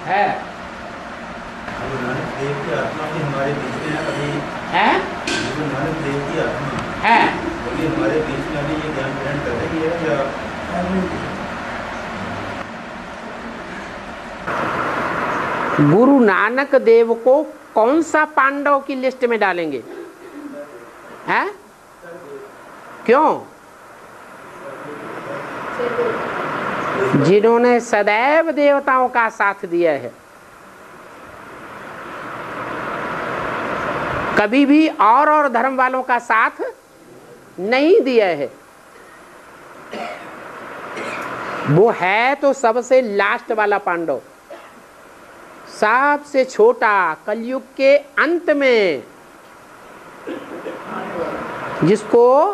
है। गुरु नानक देव की आत्मा भी हमारे बीच में है अभी। है गुरु नानक देव की आत्मा है अभी हमारे बीच में अभी ये ज्ञान ग्रहण कर रही है या गुरु नानक देव को कौन सा पांडव की लिस्ट में डालेंगे? हैं? क्यों? जिन्होंने सदैव देवताओं का साथ दिया है, कभी भी और धर्म वालों का साथ नहीं दिया है। वो है तो सबसे लास्ट वाला पांडव, सबसे छोटा, कलयुग के अंत में, जिसको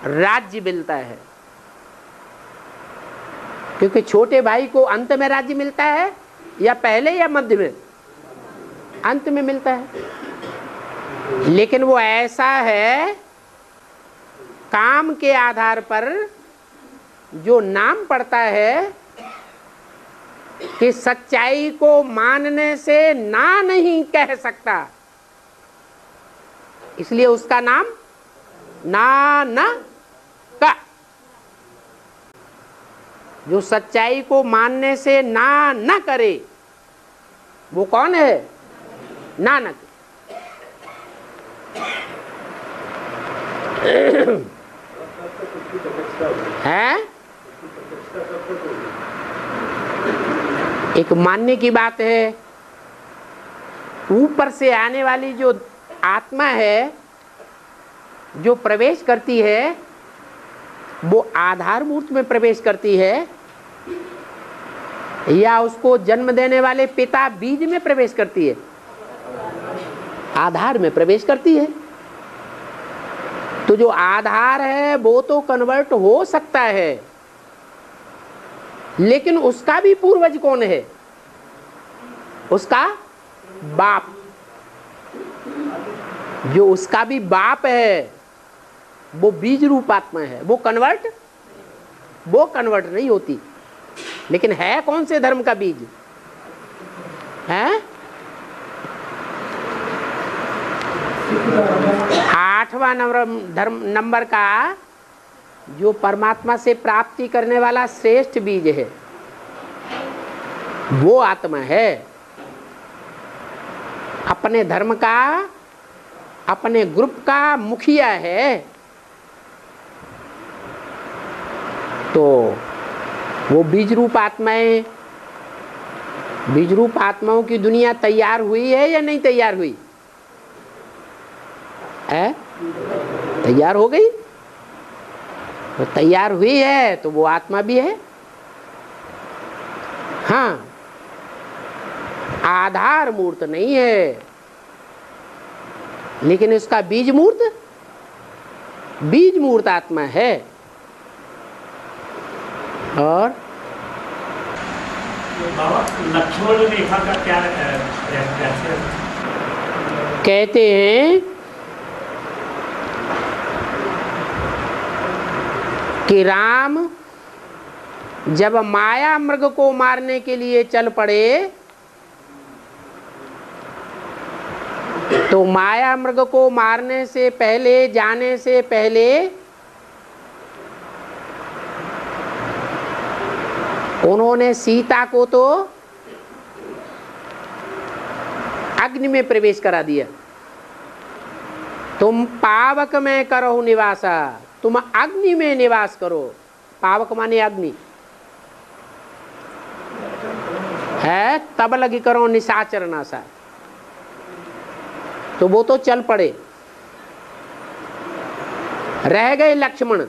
राज्य मिलता है। क्योंकि छोटे भाई को अंत में राज्य मिलता है, या पहले या मध्य में? अंत में मिलता है। लेकिन वो ऐसा है, काम के आधार पर जो नाम पड़ता है कि सच्चाई को मानने से ना नहीं कह सकता, इसलिए उसका नाम नानक। जो सच्चाई को मानने से ना न करे वो कौन है? नानक। है? एक मानने की बात है, ऊपर से आने वाली जो आत्मा है, जो प्रवेश करती है, वो आधार मूर्त में प्रवेश करती है, या उसको जन्म देने वाले पिता बीज में प्रवेश करती है? आधार में प्रवेश करती है। तो जो आधार है वो तो कन्वर्ट हो सकता है, लेकिन उसका भी पूर्वज कौन है? उसका बाप। जो उसका भी बाप है वो बीज रूप आत्मा है, वो कन्वर्ट नहीं होती। लेकिन है कौन से धर्म का बीज है? 8वां नंबर का जो परमात्मा से प्राप्ति करने वाला श्रेष्ठ बीज है, वो आत्मा है। अपने धर्म का, अपने ग्रुप का मुखिया है। तो वो बीज रूप आत्माएं, बीज रूप आत्माओं की दुनिया तैयार हुई है या नहीं तैयार हुई है? तैयार हो गई। तो तैयार हुई है तो वो आत्मा भी है। हाँ, आधार मूर्त नहीं है, लेकिन इसका बीज मूर्त आत्मा है। और लक्ष्मण रेखा का क्या कहते हैं कि राम जब माया मृग को मारने के लिए चल पड़े, तो माया मृग को मारने से पहले, जाने से पहले उन्होंने सीता को तो अग्नि में प्रवेश करा दिया। तुम पावक में करो निवासा, तुम अग्नि में निवास करो। पावक माने अग्नि है, तब लगी करो निशाचर नासा। तो वो तो चल पड़े। रह गए लक्ष्मण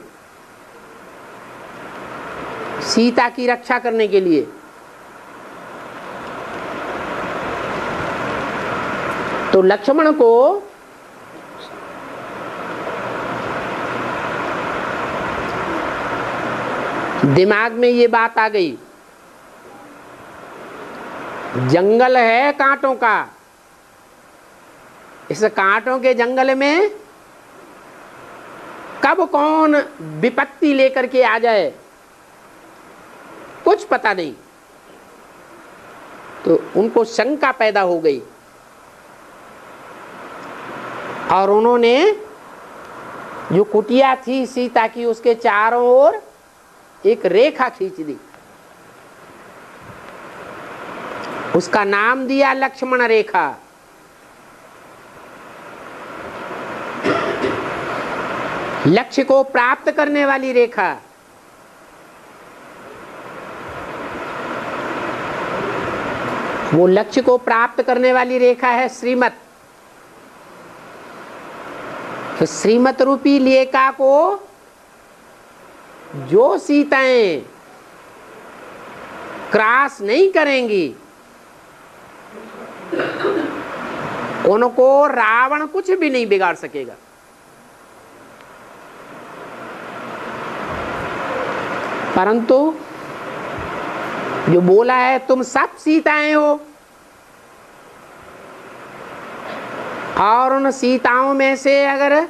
सीता की रक्षा करने के लिए। तो लक्ष्मण को दिमाग में ये बात आ गई, जंगल है कांटों का, इस कांटों के जंगल में कब कौन विपत्ति लेकर के आ जाए कुछ पता नहीं। तो उनको शंका पैदा हो गई और उन्होंने जो कुटिया थी सीता की उसके चारों ओर एक रेखा खींच दी, उसका नाम दिया लक्ष्मण रेखा। लक्ष्य को प्राप्त करने वाली रेखा। वो लक्ष्य को प्राप्त करने वाली रेखा है श्रीमत। तो श्रीमत रूपी लेखा को जो सीताएं क्रॉस नहीं करेंगी उनको रावण कुछ भी नहीं बिगाड़ सकेगा। परंतु जो बोला है तुम सब सीताएं हो और उन सीताओं में से अगर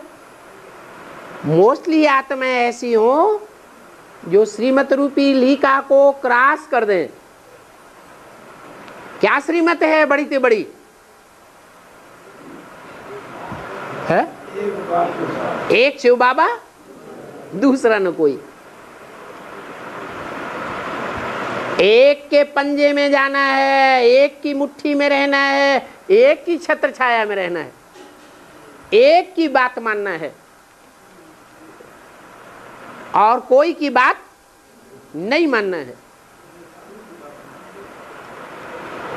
मोस्टली आत्माएं ऐसी हो जो श्रीमत रूपी लीका को क्रॉस कर दें। क्या श्रीमत है बड़ी से बड़ी है? एक शिव बाबा, दूसरा न कोई। एक के पंजे में जाना है, एक की मुट्ठी में रहना है, एक की छत्र छाया में रहना है, एक की बात मानना है और कोई की बात नहीं मानना है।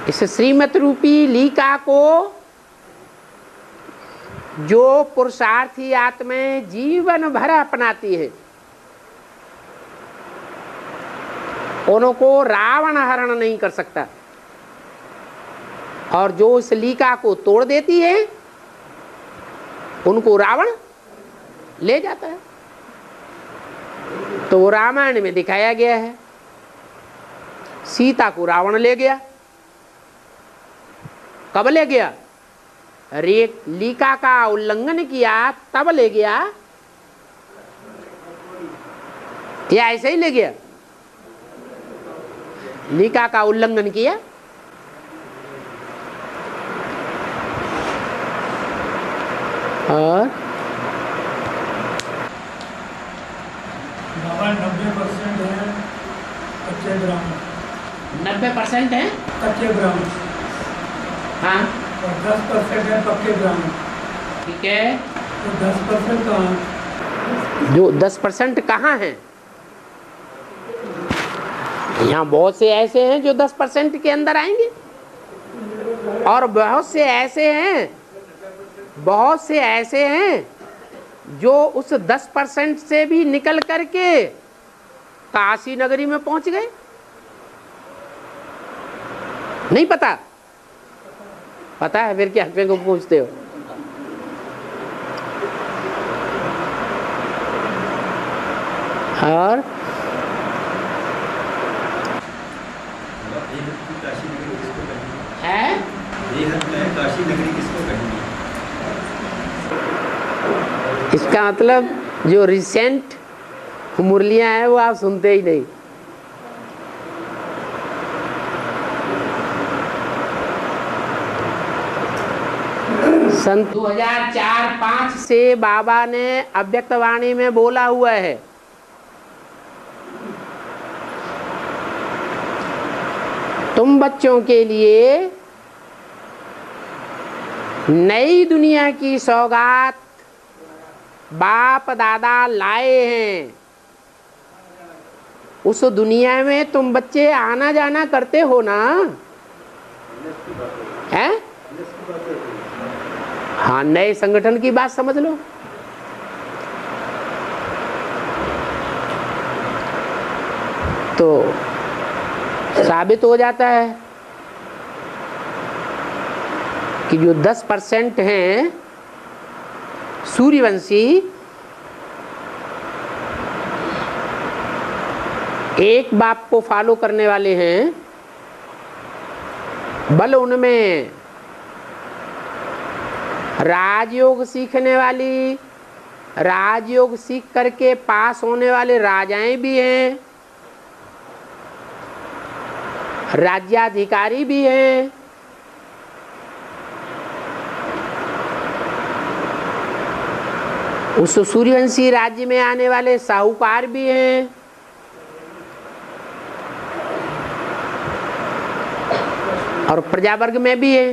इस श्रीमत रूपी लीका को जो पुरुषार्थी आत्माएं जीवन भर अपनाती है उनको रावण हरण नहीं कर सकता और जो इस लीका को तोड़ देती है उनको रावण ले जाता है। तो वो रामायण में दिखाया गया है। सीता को रावण ले गया। कब ले गया? लीका का उल्लंघन किया तब ले गया या ऐसे ही ले गया? लीका का उल्लंघन किया और 90% है कच्चे ग्राम। 90% है कच्चे ग्राम। हाँ, और 10% है पक्के ग्राम। ठीक है। तो 10% कहाँ? जो 10% कहाँ है? यहाँ बहुत से ऐसे हैं जो 10% के अंदर आएंगे और बहुत से ऐसे हैं जो उस 10% से भी निकल करके काशी नगरी में पहुंच गए। नहीं पता? पता है फिर क्या को पूछते हो? और है काशी नगरी किसको कहेंगे? इसका मतलब जो रिसेंट मुरलियां हैं वो आप सुनते ही नहीं। सन 2004-5 से बाबा ने अव्यक्त वाणी में बोला हुआ है तुम बच्चों के लिए नई दुनिया की सौगात बाप दादा लाए हैं। उस दुनिया में तुम बच्चे आना जाना करते हो ना? हैं? हाँ, नए संगठन की बात समझ लो। तो साबित हो जाता है कि जो 10% हैं सूर्यवंशी, एक बाप को फॉलो करने वाले हैं, बल उनमें राजयोग सीखने वाली, राजयोग सीख करके पास होने वाले राजाएं भी हैं राज्याधिकारी भी हैं, उस सूर्यवंशी राज्य में आने वाले साहूकार भी हैं, और प्रजा वर्ग में भी है,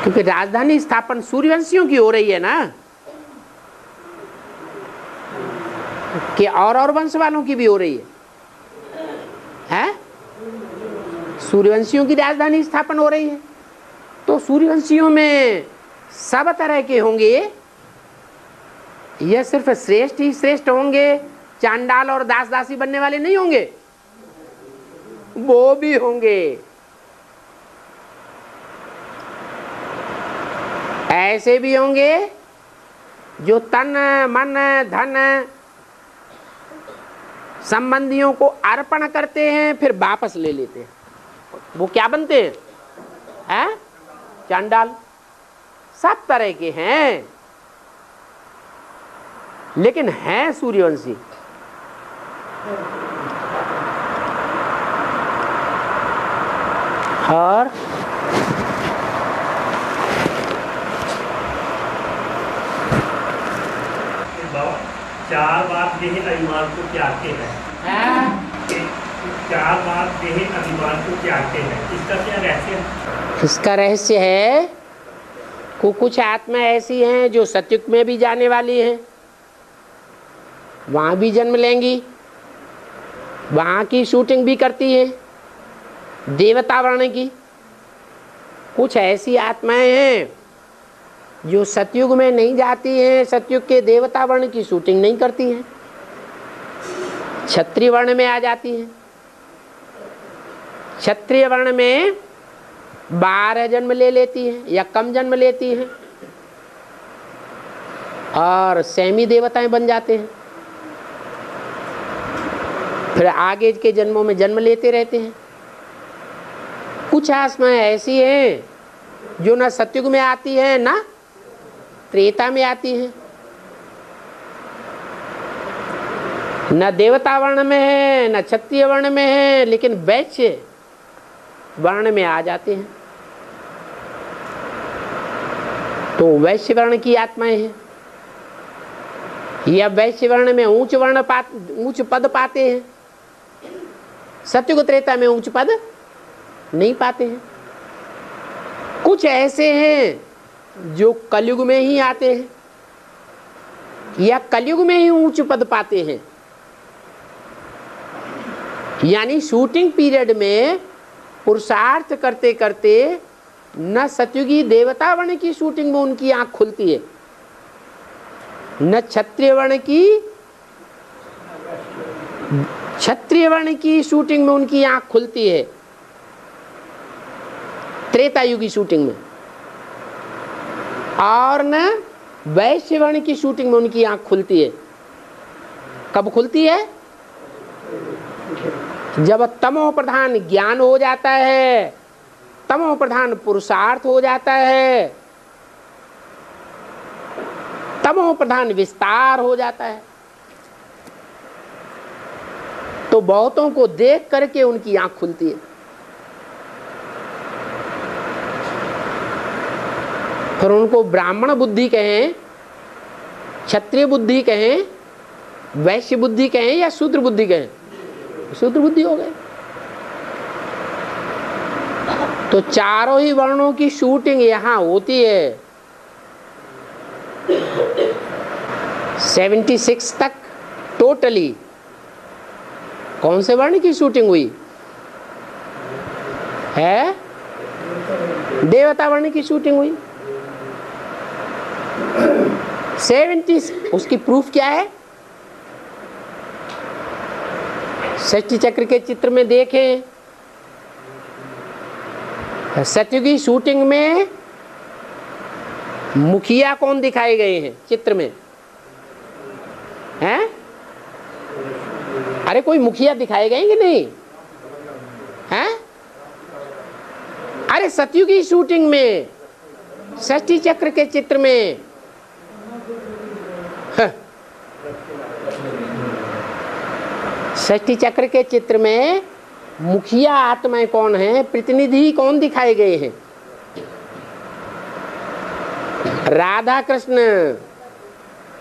क्योंकि राजधानी स्थापन सूर्यवंशियों की हो रही है ना, कि और वंश वालों की भी हो रही है? सूर्यवंशियों की राजधानी स्थापन हो रही है, तो सूर्यवंशियों में सब तरह के होंगे, यह सिर्फ श्रेष्ठ ही श्रेष्ठ होंगे, चांडाल और दास दासी बनने वाले नहीं होंगे, वो भी होंगे। ऐसे भी होंगे जो तन मन धन संबंधियों को अर्पण करते हैं फिर वापस ले लेते हैं, वो क्या बनते हैं? चांडाल। सब तरह के हैं, लेकिन हैं सूर्यवंशी। और चार बार देह अभिमान को त्यागते हैं, चार बार देह अभिमान को त्यागते हैं, इसका क्या रहस्य है? इसका रहस्य है कि कुछ आत्मा ऐसी हैं जो सतयुग में भी जाने वाली हैं, वहाँ भी जन्म लेंगी, वहाँ की शूटिंग भी करती है देवता वर्ण की। कुछ ऐसी आत्माएं हैं जो सतयुग में नहीं जाती हैं, सतयुग के देवता वर्ण की शूटिंग नहीं करती हैं, क्षत्रिय वर्ण में आ जाती हैं। क्षत्रिय वर्ण में 12 जन्म ले लेती हैं या कम जन्म लेती हैं, और सेमी देवताएं बन जाते हैं, फिर आगे के जन्मों में जन्म लेते रहते हैं। कुछ आत्माएं ऐसी हैं जो ना सतयुग में आती हैं ना त्रेता में आती हैं, न देवता वर्ण में है न क्षत्रिय वर्ण में है, लेकिन वैश्य वर्ण में आ जाते हैं। तो वैश्य वर्ण की आत्माएं हैं, या वैश्य वर्ण में उच्च पद पाते हैं, सतयुग त्रेता में उच्च पद नहीं पाते हैं। कुछ ऐसे हैं जो कलयुग में ही आते हैं, या कलयुग में ही उच्च पद पाते हैं, यानी शूटिंग पीरियड में पुरुषार्थ करते करते न सतयुगी देवता वर्ण की शूटिंग में उनकी आंख खुलती है, न क्षत्रिय वर्ण की शूटिंग में उनकी आंख खुलती है, त्रेता युग की शूटिंग में, और न वैश्य वर्ण की शूटिंग में उनकी आंख खुलती है। कब खुलती है? जब तमो प्रधान ज्ञान हो जाता है, तमो प्रधान पुरुषार्थ हो जाता है, तमो प्रधान विस्तार हो जाता है, तो बहुतों को देख करके उनकी आंख खुलती है। फिर उनको ब्राह्मण बुद्धि कहें, क्षत्रिय बुद्धि कहें, वैश्य बुद्धि कहें या शूद्र बुद्धि कहें, शूद्र बुद्धि हो गए। तो चारों ही वर्णों की शूटिंग यहां होती है। 76 तक टोटली कौन से वर्ण की शूटिंग हुई है? देवता वर्ण की शूटिंग हुई। 70 उसकी प्रूफ क्या है? षष्ठी चक्र के चित्र में देखें, सतयुगी शूटिंग में मुखिया कौन दिखाए गए हैं चित्र में? हैं? अरे कोई मुखिया दिखाए गए कि नहीं? हैं? अरे सतयुगी शूटिंग में षष्ठी चक्र के चित्र में षष्ठी चक्र के चित्र में मुखिया आत्माएं कौन है, प्रतिनिधि कौन दिखाए गए हैं? राधा कृष्ण।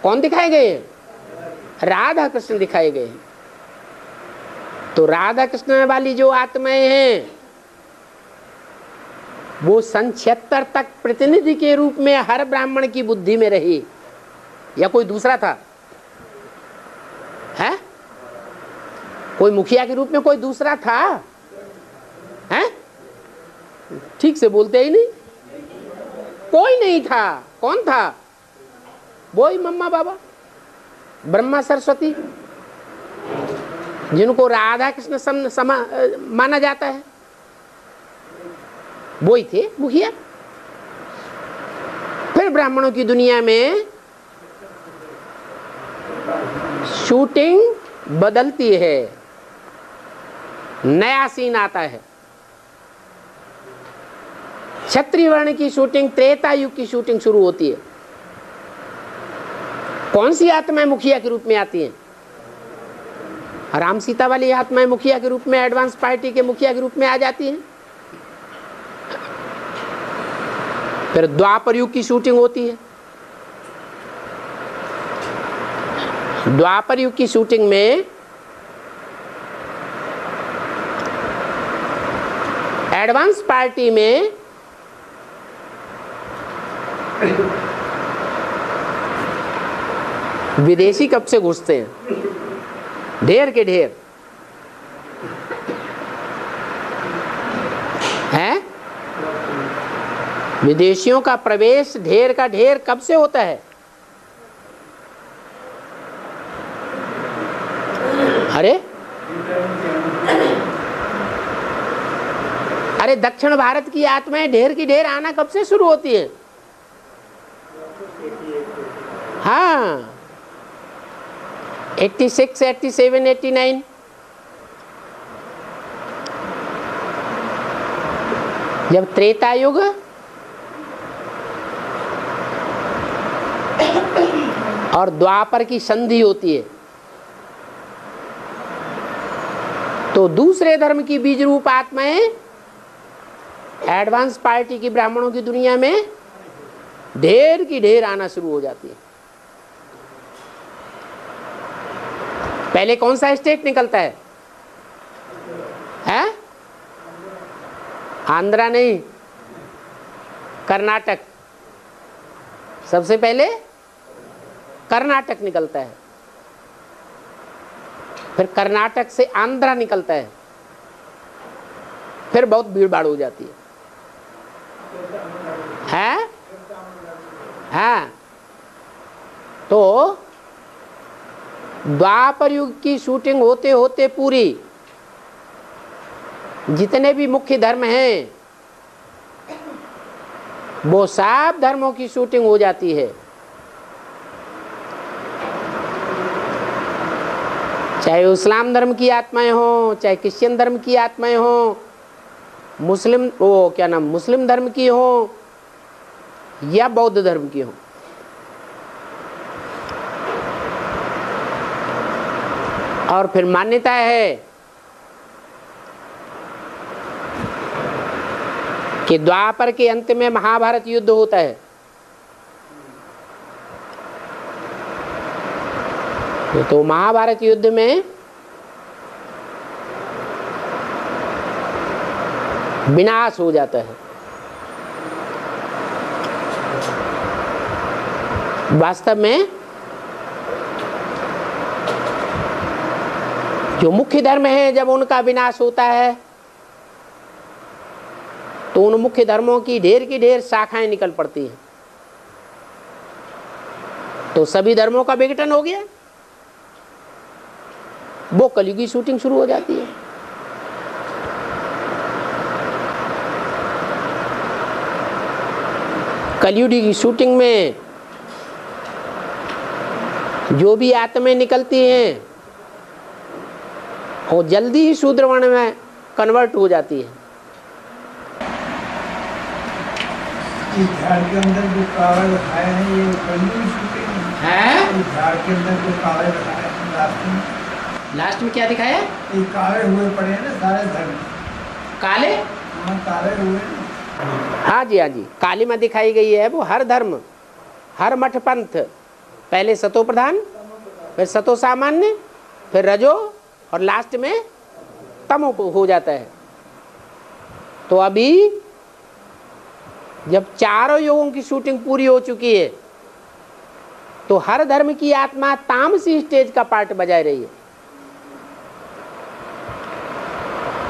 कौन दिखाए गए हैं? राधा कृष्ण दिखाए गए हैं। तो राधा कृष्ण वाली जो आत्माएं हैं वो सन 76 तक प्रतिनिधि के रूप में हर ब्राह्मण की बुद्धि में रही, या कोई दूसरा था? है कोई मुखिया के रूप में कोई दूसरा था? है ठीक से बोलते ही नहीं। कोई नहीं था। कौन था? वही मम्मा बाबा ब्रह्मा सरस्वती, जिनको राधा कृष्ण माना जाता है, वही थे मुखिया। फिर ब्राह्मणों की दुनिया में शूटिंग बदलती है, नया सीन आता है। क्षत्रिय वर्ण की शूटिंग, त्रेता युग की शूटिंग शुरू होती है। कौन सी आत्माएं मुखिया के रूप में आती हैं? राम सीता वाली आत्माएं मुखिया के रूप में, एडवांस पार्टी के मुखिया के रूप में आ जाती हैं। फिर द्वापर युग की शूटिंग होती है। द्वापर युग की शूटिंग में एडवांस पार्टी में विदेशी कब से घुसते हैं? ढेर के ढेर हैं। विदेशियों का प्रवेश ढेर का ढेर कब से होता है? अरे दक्षिण भारत की आत्माएं ढेर की ढेर आना कब से शुरू होती है? हाँ 86, 87, 89। जब त्रेता युग और द्वापर की संधि होती है तो दूसरे धर्म की बीज रूप आत्माएं एडवांस पार्टी की ब्राह्मणों की दुनिया में ढेर की ढेर आना शुरू हो जाती है। पहले कौन सा स्टेट निकलता है? हैं? आंध्रा नहीं, कर्नाटक। सबसे पहले कर्नाटक निकलता है, फिर कर्नाटक से आंध्रा निकलता है, फिर बहुत भीड़ भाड़ हो जाती है। हाँ तो द्वापर युग की शूटिंग होते होते पूरी जितने भी मुख्य धर्म हैं वो सब धर्मों की शूटिंग हो जाती है। चाहे इस्लाम धर्म की आत्माएं हो, चाहे क्रिश्चियन धर्म की आत्माएं हो, मुस्लिम मुस्लिम धर्म की हो या बौद्ध धर्म की हो। और फिर मान्यता है कि द्वापर के अंत में महाभारत युद्ध होता है। तो महाभारत युद्ध में विनाश हो जाता है। वास्तव में जो मुख्य धर्म है जब उनका विनाश होता है तो उन मुख्य धर्मों की ढेर शाखाएं निकल पड़ती हैं, तो सभी धर्मों का विघटन हो गया। वो कलयुगी शूटिंग शुरू हो जाती है। कलयुगी की शूटिंग में जो भी आत्माएं निकलती हैं वो जल्दी ही शूद्र वर्ण में कन्वर्ट हो जाती है। झाड़ के अंदर जो कागज रखाए हैं ये कलयुगी शूटिंग है। झाड़ के अंदर जो कागज रखाए हैं रास्ते में लास्ट में क्या दिखाया? ये काले हुए पड़े हैं ना सारे धर्म। काले, हाँ काले हुए ना। हाँ जी हाँ जी, काली में दिखाई गई है वो हर धर्म, हर मठ पंथ। पहले सतो प्रधान, फिर सतो सामान्य, फिर रजो, और लास्ट में तमो हो जाता है। तो अभी जब चारों योगों की शूटिंग पूरी हो चुकी है तो हर धर्म की आत्मा तामसी स्टेज का पार्ट बजा रही है।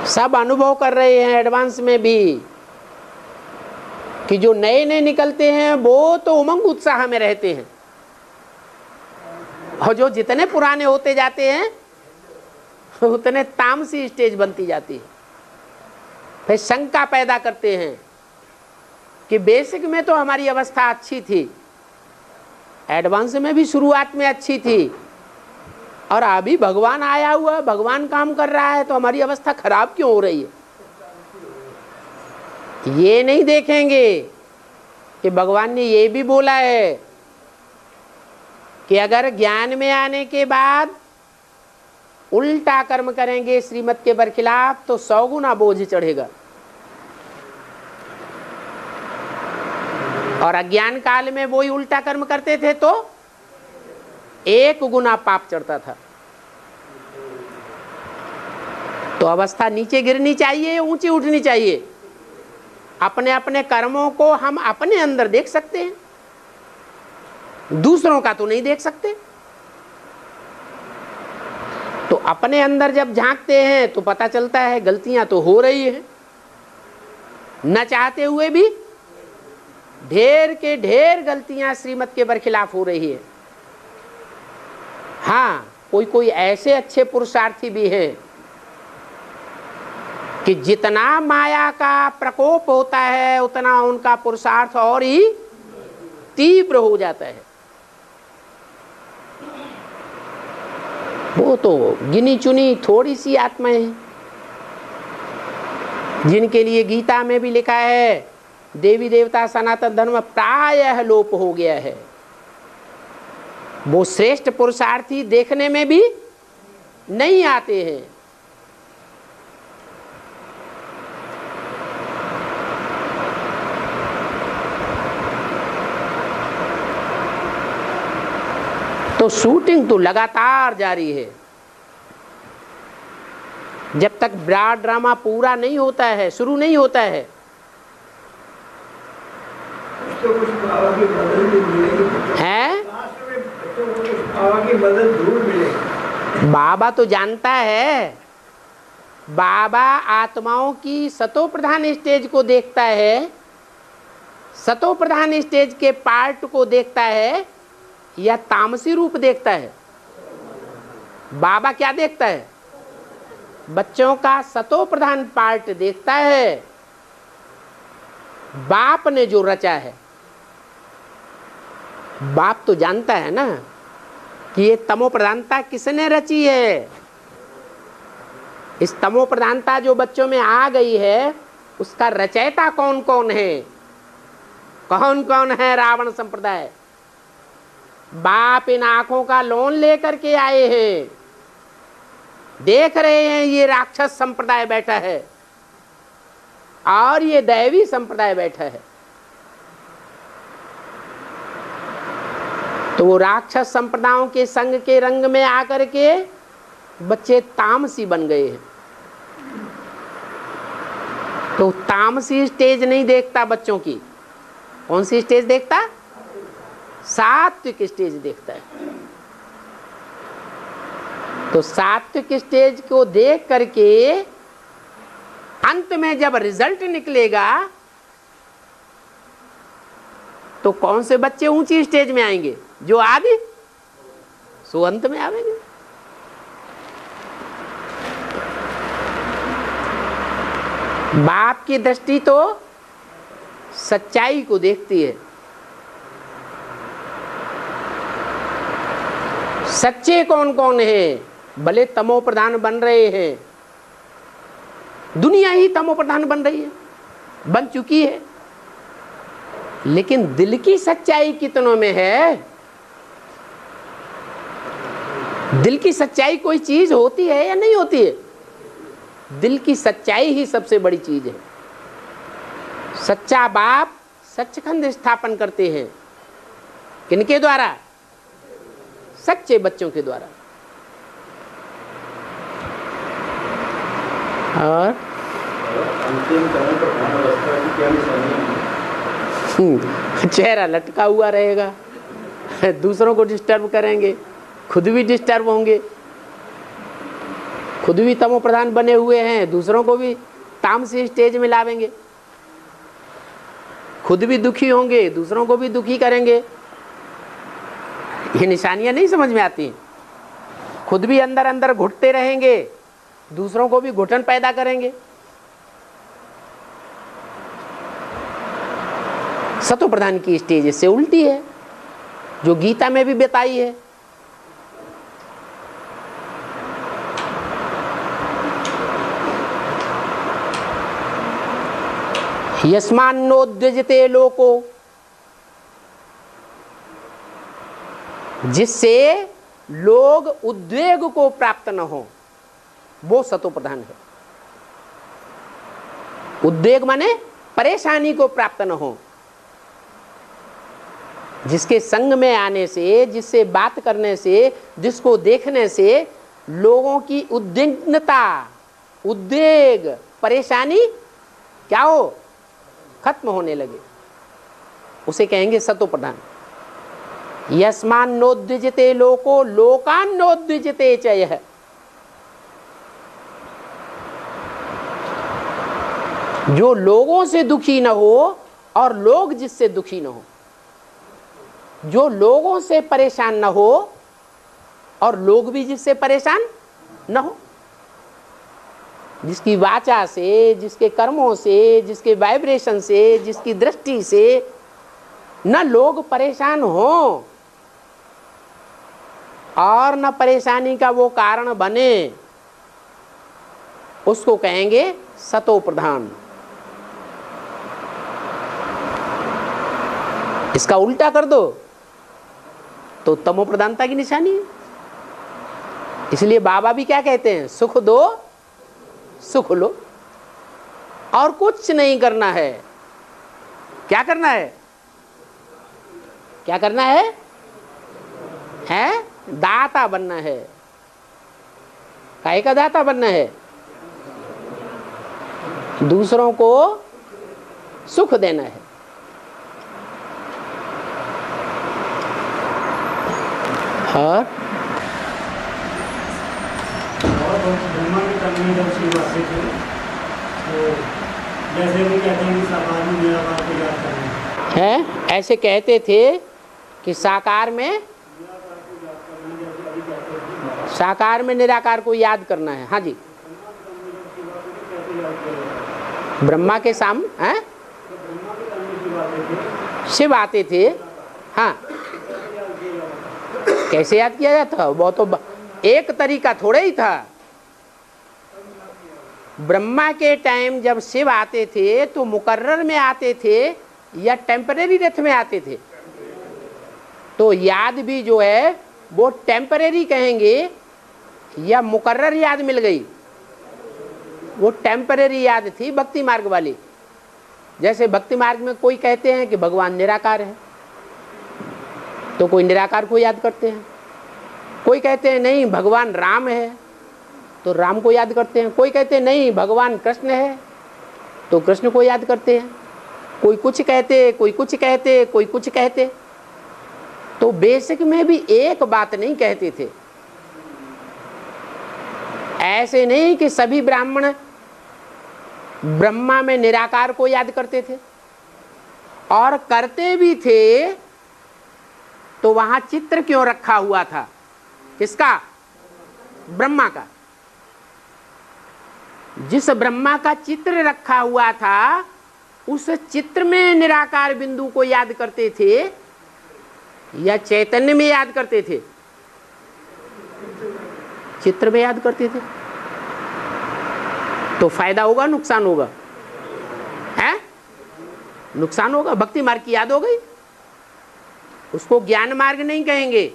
सब अनुभव कर रहे हैं एडवांस में भी कि जो नए नए निकलते हैं वो तो उमंग उत्साह में रहते हैं, और जो जितने पुराने होते जाते हैं उतने तामसी स्टेज बनती जाती है। फिर शंका पैदा करते हैं कि बेसिक में तो हमारी अवस्था अच्छी थी, एडवांस में भी शुरुआत में अच्छी थी, और अभी भगवान आया हुआ, भगवान काम कर रहा है तो हमारी अवस्था खराब क्यों हो रही है। ये नहीं देखेंगे कि भगवान ने ये भी बोला है कि अगर ज्ञान में आने के बाद उल्टा कर्म करेंगे श्रीमत के बरखिलाफ तो 100 गुना बोझ चढ़ेगा, और अज्ञान काल में वही उल्टा कर्म करते थे तो 1 गुना पाप चढ़ता था। तो अवस्था नीचे गिरनी चाहिए, ऊंची उठनी चाहिए। अपने अपने कर्मों को हम अपने अंदर देख सकते हैं, दूसरों का तो नहीं देख सकते। तो अपने अंदर जब झांकते हैं तो पता चलता है गलतियां तो हो रही हैं, न चाहते हुए भी ढेर के ढेर गलतियां श्रीमत के बरखिलाफ हो रही है। हाँ, कोई कोई ऐसे अच्छे पुरुषार्थी भी हैं कि जितना माया का प्रकोप होता है उतना उनका पुरुषार्थ और ही तीव्र हो जाता है। वो तो गिनी चुनी थोड़ी सी आत्माएं हैं जिनके लिए गीता में भी लिखा है देवी देवता सनातन धर्म प्रायः लोप हो गया है। वो श्रेष्ठ पुरुषार्थी देखने में भी नहीं आते हैं। तो शूटिंग तो लगातार जारी है। जब तक ब्रॉड ड्रामा पूरा नहीं होता है, शुरू नहीं होता है, तो कुछ बाबा की मदद भी मिलेगी है? बच्चों को कुछ बाबा की मदद जरूर मिलेगी। बाबा तो जानता है, बाबा आत्माओं की सतो प्रधान स्टेज को देखता है, सतो प्रधान स्टेज के पार्ट को देखता है या तामसी रूप देखता है। बाबा क्या देखता है? बच्चों का सतो प्रधान पार्ट देखता है। बाप ने जो रचा है, बाप तो जानता है ना कि ये तमो प्रधानता किसने रची है। इस तमो प्रधानता जो बच्चों में आ गई है उसका रचयिता कौन कौन है, कौन कौन है? रावण संप्रदाय। बाप इन आंखों का लोन लेकर के आए हैं, देख रहे हैं ये राक्षस संप्रदाय बैठा है और ये दैवी संप्रदाय बैठा है। तो वो राक्षस संप्रदायों के संग के रंग में आकर के बच्चे तामसी बन गए हैं। तो तामसी स्टेज नहीं देखता बच्चों की, कौन सी स्टेज देखता? सात्विक स्टेज देखता है। तो सात्विक स्टेज को देख करके अंत में जब रिजल्ट निकलेगा तो कौन से बच्चे ऊंची स्टेज में आएंगे? जो आगे सो अंत में आवेंगे। बाप की दृष्टि तो सच्चाई को देखती है। सच्चे कौन कौन है? भले तमो प्रधान बन रहे हैं, दुनिया ही तमो प्रधान बन रही है, बन चुकी है, लेकिन दिल की सच्चाई कितनों में है? दिल की सच्चाई कोई चीज होती है या नहीं होती है? दिल की सच्चाई ही सबसे बड़ी चीज है। सच्चा बाप सचखंड स्थापन करते हैं, किनके द्वारा? सच्चे बच्चों के द्वारा। और अंतिम समय पर ध्यान अवस्था की क्या निशानियां हैं? चेहरा लटका हुआ रहेगा, दूसरों को डिस्टर्ब करेंगे, खुद भी डिस्टर्ब होंगे, खुद भी तमो प्रधान बने हुए हैं, दूसरों को भी तामसी स्टेज में लावेंगे, खुद भी दुखी होंगे, दूसरों को भी दुखी करेंगे। ये निशानियां नहीं समझ में आती, खुद भी अंदर अंदर घुटते रहेंगे, दूसरों को भी घुटन पैदा करेंगे। सतो प्रधान की स्टेज इससे उल्टी है, जो गीता में भी बताई है। यस्मान्नोद्विजते लोको, जिससे लोग उद्वेग को प्राप्त न हो, वो सतो प्रधान है। उद्वेग माने परेशानी को प्राप्त न हो। जिसके संग में आने से, जिससे बात करने से, जिसको देखने से लोगों की उद्विग्नता, उद्वेग, परेशानी क्या हो? खत्म होने लगे, उसे कहेंगे सतो प्रधान। यस्मान्नोद्विजते लोको लोकान्नोद्विजते च यः। जो लोगों से दुखी न हो और लोग जिससे दुखी न हो, जो लोगों से परेशान न हो और लोग भी जिससे परेशान न हो, जिसकी वाचा से, जिसके कर्मों से, जिसके वाइब्रेशन से, जिसकी दृष्टि से न लोग परेशान हो और न परेशानी का वो कारण बने, उसको कहेंगे सतो प्रधान। इसका उल्टा कर दो तो तमो प्रधानता की निशानी है। इसलिए बाबा भी क्या कहते हैं? सुख दो सुख लो, और कुछ नहीं करना है। क्या करना है? क्या करना है? हैं? दाता बनना है। काहे का दाता बनना है? दूसरों को सुख देना है। और ब्रह्मा के तन में जब शिव आते थे, तो जैसे वो कहते हैं कि साकार में निराकार को याद करना है, ऐसे कहते थे कि साकार में निराकार को याद करना है। हाँ जी, ब्रह्मा के सामने हैं शिव आते थे। हाँ, कैसे याद किया जाता? वो तो एक तरीका थोड़ा ही था। ब्रह्मा के टाइम जब शिव आते थे तो मुकर्रर में आते थे या टेम्परेरी रथ में आते थे? तो याद भी जो है वो टेम्परेरी कहेंगे या मुकर्रर याद मिल गई? वो टेम्परेरी याद थी भक्ति मार्ग वाली। जैसे भक्ति मार्ग में कोई कहते हैं कि भगवान निराकार है, तो कोई निराकार को याद करते हैं। कोई कहते हैं नहीं भगवान राम है, तो राम को याद करते हैं। कोई कहते हैं नहीं भगवान कृष्ण है, तो कृष्ण को याद करते हैं। कोई कुछ कहते, कोई कुछ कहते, कोई कुछ कहते। तो बेसिक में भी एक बात नहीं कहते थे। ऐसे नहीं कि सभी ब्राह्मण ब्रह्मा में निराकार को याद करते थे, और करते भी थे तो वहां चित्र क्यों रखा हुआ था? किसका? ब्रह्मा का। जिस ब्रह्मा का चित्र रखा हुआ था, उस चित्र में निराकार बिंदु को याद करते थे या चैतन्य में याद करते थे? चित्र में याद करते थे। तो फायदा होगा नुकसान होगा? है नुकसान होगा। भक्ति मार्ग की याद हो गई, उसको ज्ञान मार्ग नहीं कहेंगे।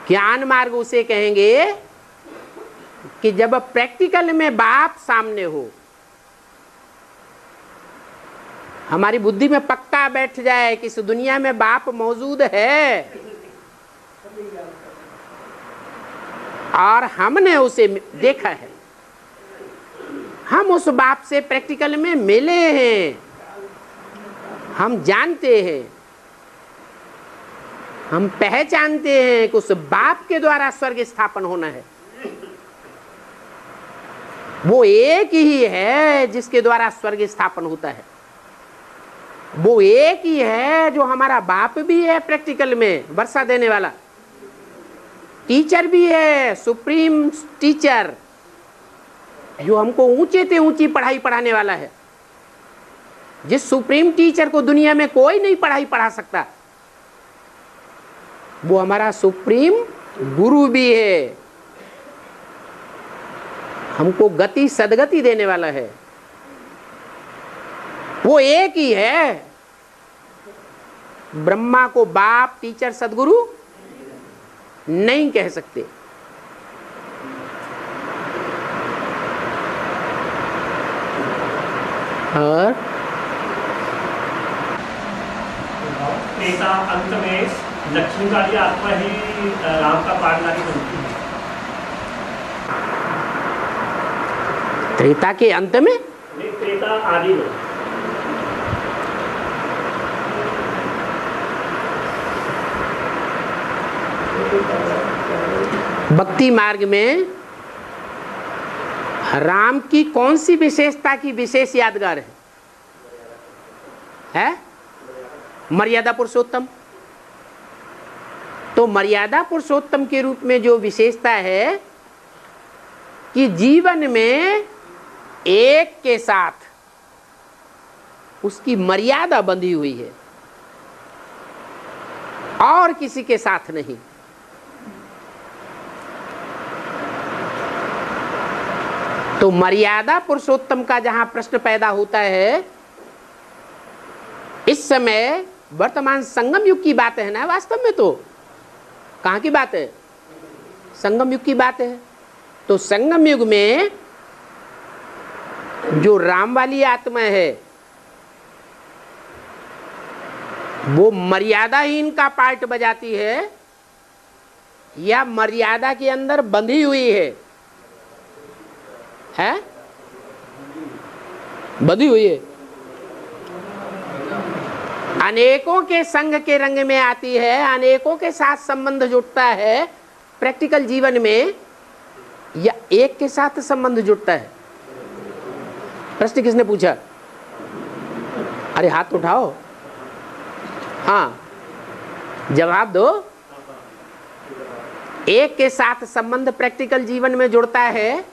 ज्ञान मार्ग उसे कहेंगे कि जब प्रैक्टिकल में बाप सामने हो, हमारी बुद्धि में पक्का बैठ जाए कि इस दुनिया में बाप मौजूद है और हमने उसे देखा है, हम उस बाप से प्रैक्टिकल में मिले हैं, हम जानते हैं, हम पहचानते हैं कि उस बाप के द्वारा स्वर्ग स्थापन होना है। वो एक ही है जिसके द्वारा स्वर्ग स्थापन होता है, वो एक ही है जो हमारा बाप भी है, प्रैक्टिकल में वर्षा देने वाला टीचर भी है, सुप्रीम टीचर जो हमको ऊंचे से ऊंची पढ़ाई पढ़ाने वाला है। जिस सुप्रीम टीचर को दुनिया में कोई नहीं पढ़ाई पढ़ा सकता, वो हमारा सुप्रीम गुरु भी है, हमको गति सदगति देने वाला है। वो एक ही है। ब्रह्मा को बाप, टीचर, सदगुरु नहीं कह सकते। और त्रेता अंत में लक्ष्मी वाली आत्मा ही राम का पाठधारी बनती है। त्रेता के अंत में, त्रेता आदि में भक्ति मार्ग में राम की कौन सी विशेषता की विशेष यादगार है? मर्यादा पुरुषोत्तम। तो मर्यादा पुरुषोत्तम के रूप में जो विशेषता है कि जीवन में एक के साथ उसकी मर्यादा बंधी हुई है और किसी के साथ नहीं। तो मर्यादा पुरुषोत्तम का जहां प्रश्न पैदा होता है, इस समय वर्तमान संगम युग की बात है ना, वास्तव में तो कहां की बात है? संगम युग की बात है। तो संगम युग में जो राम वाली आत्मा है वो मर्यादाहीन का पार्ट बजाती है या मर्यादा के अंदर बंधी हुई है? बंधी हुई है। अनेकों के संग के रंग में आती है, अनेकों के साथ संबंध जुड़ता है प्रैक्टिकल जीवन में, या एक के साथ संबंध जुड़ता है? प्रश्न किसने पूछा? अरे हाथ उठाओ, हाँ जवाब दो। एक के साथ संबंध प्रैक्टिकल जीवन में जुड़ता है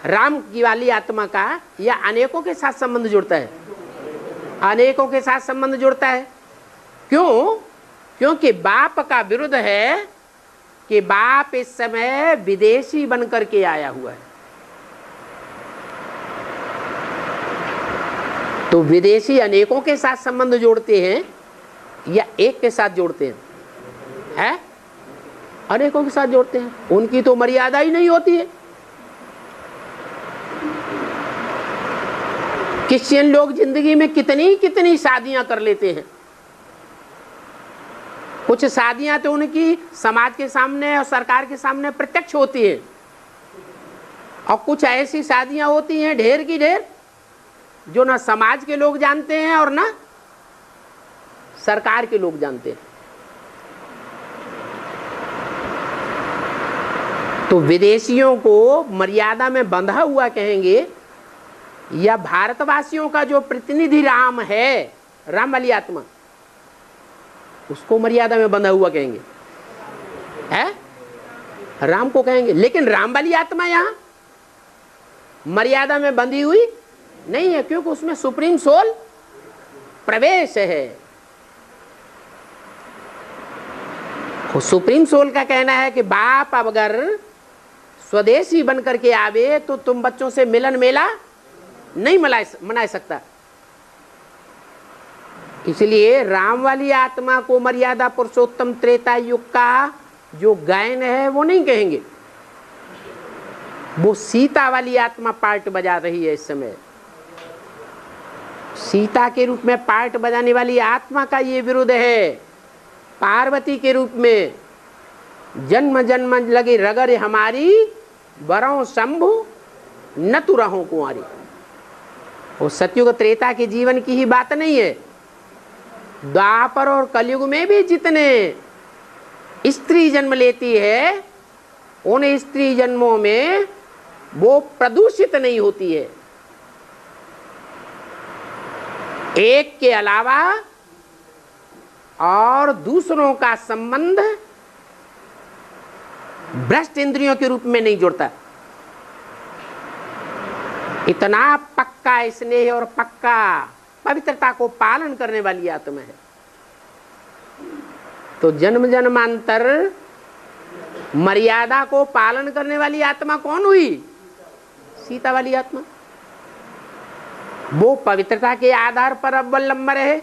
राम की वाली आत्मा का, या अनेकों के साथ संबंध जुड़ता है? अनेकों के साथ संबंध जुड़ता है। क्यों? क्योंकि बाप का विरुद्ध है कि बाप इस समय विदेशी बनकर के आया हुआ है। तो विदेशी अनेकों के साथ संबंध जोड़ते हैं या एक के साथ जोड़ते हैं? अनेकों के साथ जोड़ते हैं। उनकी तो मर्यादा ही नहीं होती है। क्रिश्चियन लोग जिंदगी में कितनी कितनी शादियां कर लेते हैं। कुछ शादियां तो उनकी समाज के सामने और सरकार के सामने प्रत्यक्ष होती है, और कुछ ऐसी शादियां होती हैं ढेर की ढेर जो ना समाज के लोग जानते हैं और ना सरकार के लोग जानते हैं। तो विदेशियों को मर्यादा में बंधा हुआ कहेंगे, या भारतवासियों का जो प्रतिनिधि राम है, राम वाली आत्मा, उसको मर्यादा में बंधा हुआ कहेंगे? है? राम को कहेंगे। लेकिन राम वाली आत्मा यहां मर्यादा में बंधी हुई नहीं है, क्योंकि उसमें सुप्रीम सोल प्रवेश है। तो सुप्रीम सोल का कहना है कि बाप अब अगर स्वदेशी बन करके आवे तो तुम बच्चों से मिलन मेला नहीं मना सकता। इसलिए राम वाली आत्मा को मर्यादा पुरुषोत्तम त्रेता युग का जो गायन है वो नहीं कहेंगे, वो सीता वाली आत्मा पार्ट बजा रही है इस समय। सीता के रूप में पार्ट बजाने वाली आत्मा का ये विरोध है। पार्वती के रूप में जन्म जन्म लगी रगर हमारी, बरौ शंभु न तु रहो कुंवारी। वो सतयुग त्रेता के जीवन की ही बात नहीं है। द्वापर और कलयुग में भी जितने स्त्री जन्म लेती है, उन स्त्री जन्मों में वो प्रदूषित नहीं होती है। एक के अलावा और दूसरों का संबंध भ्रष्ट इंद्रियों के रूप में नहीं जुड़ता। इतना पक्का स्नेह और पक्का पवित्रता को पालन करने वाली आत्मा है। तो जन्म जन्मांतर मर्यादा को पालन करने वाली आत्मा कौन हुई? सीता वाली आत्मा। वो पवित्रता के आधार पर अव्वल नंबर है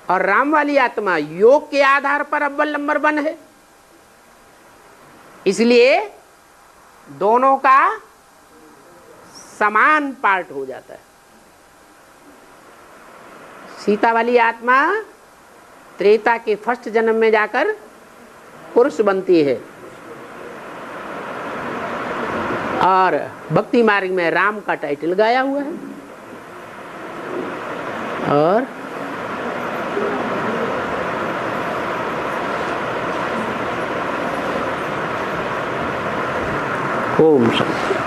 और राम वाली आत्मा योग के आधार पर अव्वल नंबर 1 है। इसलिए दोनों का समान पार्ट हो जाता है। सीता वाली आत्मा त्रेता के फर्स्ट जन्म में जाकर पुरुष बनती है और भक्ति मार्ग में राम का टाइटल गाया हुआ है। और ओम शांति।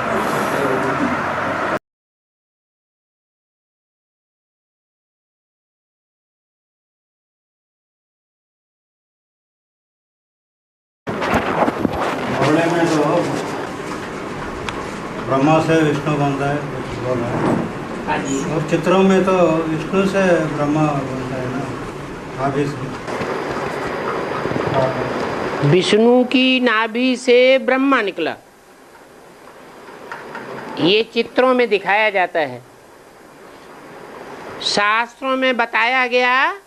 घोड़े में तो ब्रह्मा से विष्णु बनता है बोला है, और चित्रों में तो विष्णु से ब्रह्मा बनता है ना, नाभि से। विष्णु की नाभि से ब्रह्मा निकला, ये चित्रों में दिखाया जाता है। शास्त्रों में बताया गया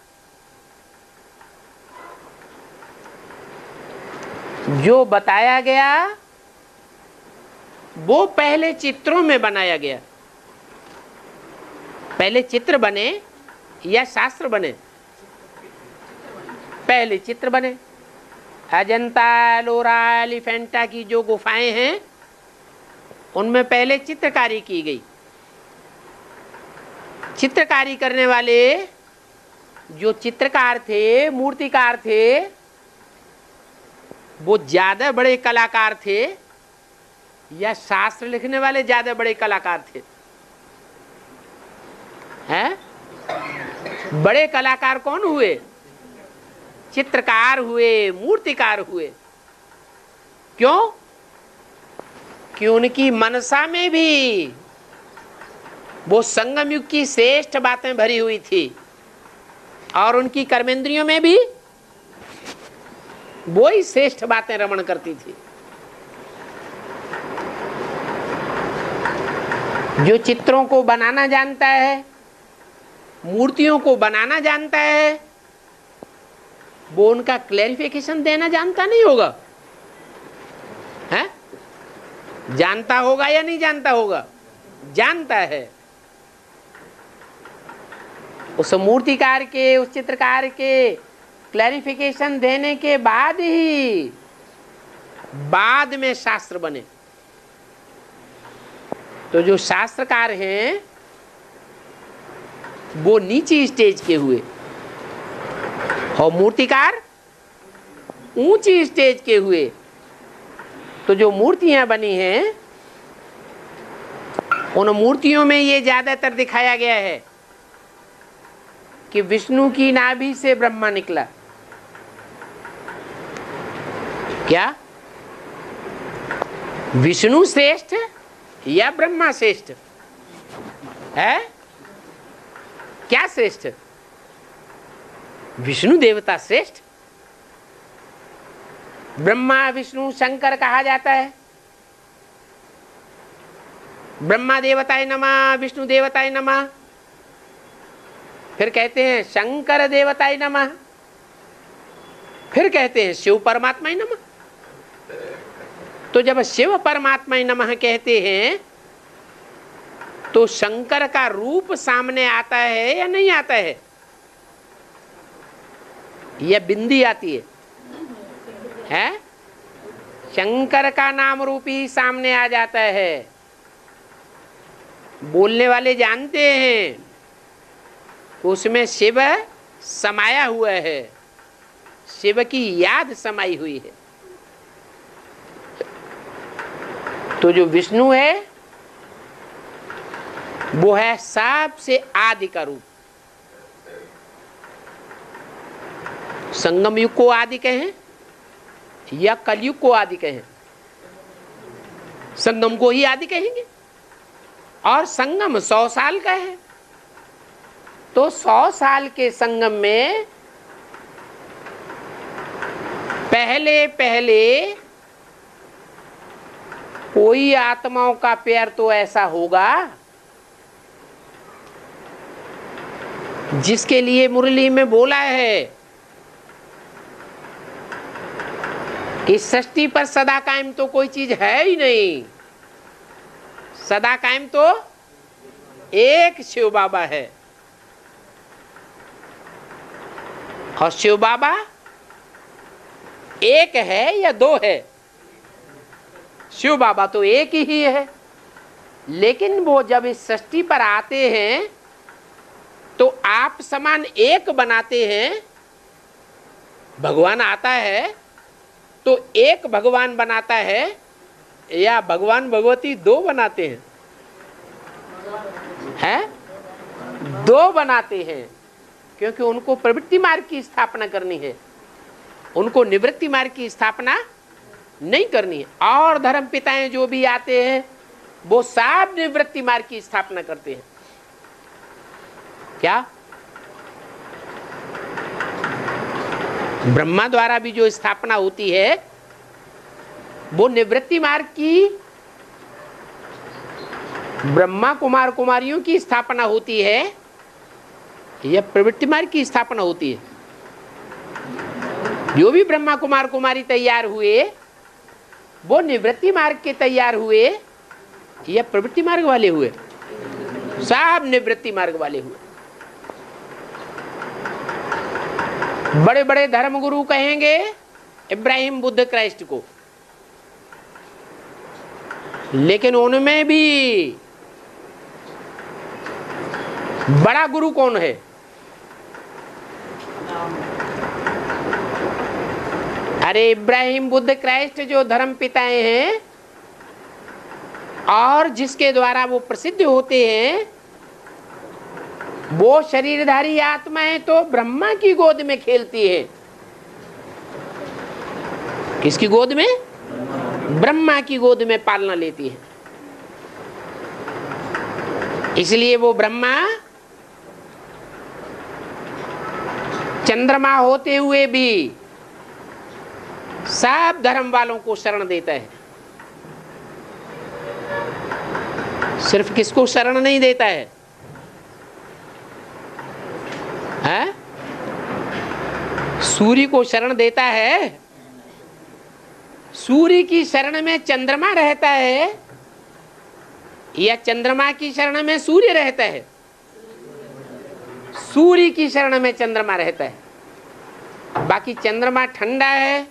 जो बताया गया वो पहले चित्रों में बनाया गया। पहले चित्र बने या शास्त्र बने? पहले चित्र बने। अजंता एलोरा एलिफेंटा की जो गुफाएं हैं उनमें पहले चित्रकारी की गई। चित्रकारी करने वाले जो चित्रकार थे, मूर्तिकार थे, वो ज्यादा बड़े कलाकार थे या शास्त्र लिखने वाले ज्यादा बड़े कलाकार थे? हैं? बड़े कलाकार कौन हुए? चित्रकार हुए, मूर्तिकार हुए। क्यों? कि उनकी मनसा में भी वो संगम युग की श्रेष्ठ बातें भरी हुई थी और उनकी कर्मेंद्रियों में भी वो ही श्रेष्ठ बातें रमण करती थी। जो चित्रों को बनाना जानता है, मूर्तियों को बनाना जानता है, वो उनका क्लैरिफिकेशन देना जानता नहीं होगा? है? जानता होगा या नहीं जानता होगा? जानता है। उस मूर्तिकार के, उस चित्रकार के क्लैरिफिकेशन देने के बाद ही बाद में शास्त्र बने। तो जो शास्त्रकार हैं वो नीची स्टेज के हुए और मूर्तिकार ऊंची स्टेज के हुए। तो जो मूर्तियां बनी हैं उन मूर्तियों में ये ज्यादातर दिखाया गया है कि विष्णु की नाभि से ब्रह्मा निकला। क्या विष्णु श्रेष्ठ या ब्रह्मा श्रेष्ठ है? क्या श्रेष्ठ? विष्णु देवता श्रेष्ठ। ब्रह्मा विष्णु शंकर कहा जाता है। ब्रह्मा देवताय नमः, विष्णु देवताय नमः। फिर कहते हैं शंकर देवताय नमः। फिर कहते हैं शिव परमात्मा ही नमः। तो जब शिव परमात्मा ही नमः कहते हैं तो शंकर का रूप सामने आता है या नहीं आता है? या बिंदी आती है? शंकर का नाम रूप ही सामने आ जाता है। बोलने वाले जानते हैं उसमें शिव समाया हुआ है, शिव की याद समाई हुई है। तो जो विष्णु है वो है सबसे आदि का रूप। संगम युग को आदि कहें या कलयुग को आदि कहें, संगम को ही आदि कहेंगे। और संगम 100 साल का है, तो 100 साल के संगम में पहले पहले कोई आत्माओं का पैर तो ऐसा होगा जिसके लिए मुरली में बोला है कि सृष्टि पर सदा कायम तो कोई चीज है ही नहीं, सदा कायम तो एक शिव बाबा है। और शिव बाबा एक है या दो है? शिव बाबा तो एक ही है, लेकिन वो जब इस सृष्टि पर आते हैं तो आप समान एक बनाते हैं। भगवान आता है तो एक भगवान बनाता है या भगवान भगवती दो बनाते हैं? हैं? दो बनाते हैं, क्योंकि उनको प्रवृत्ति मार्ग की स्थापना करनी है, उनको निवृत्ति मार्ग की स्थापना नहीं करनी है। और धर्म पिताएं जो भी आते हैं वो सब निवृत्ति मार्ग की स्थापना करते हैं। क्या ब्रह्मा द्वारा भी जो स्थापना होती है वो निवृत्ति मार्ग की, ब्रह्मा कुमार कुमारियों की स्थापना होती है या प्रवृत्ति मार्ग की स्थापना होती है? जो भी ब्रह्मा कुमार कुमारी तैयार हुए वो निवृत्ति मार्ग के तैयार हुए या प्रवृत्ति मार्ग वाले हुए? सब निवृत्ति मार्ग वाले हुए। बड़े बड़े धर्मगुरु कहेंगे इब्राहिम बुद्ध क्राइस्ट को, लेकिन उनमें भी बड़ा गुरु कौन है? अरे इब्राहिम बुद्ध क्राइस्ट जो धर्म पिताएं हैं और जिसके द्वारा वो प्रसिद्ध होते हैं, वो शरीरधारी आत्माएं तो ब्रह्मा की गोद में खेलती है। किसकी गोद में? ब्रह्मा की गोद में पालना लेती है। इसलिए वो ब्रह्मा चंद्रमा होते हुए भी सब धर्म वालों को शरण देता है। सिर्फ किसको शरण नहीं देता है? सूर्य को शरण देता है। सूर्य की शरण में चंद्रमा रहता है या चंद्रमा की शरण में सूर्य रहता है? सूर्य की शरण में चंद्रमा रहता है। बाकी चंद्रमा ठंडा है,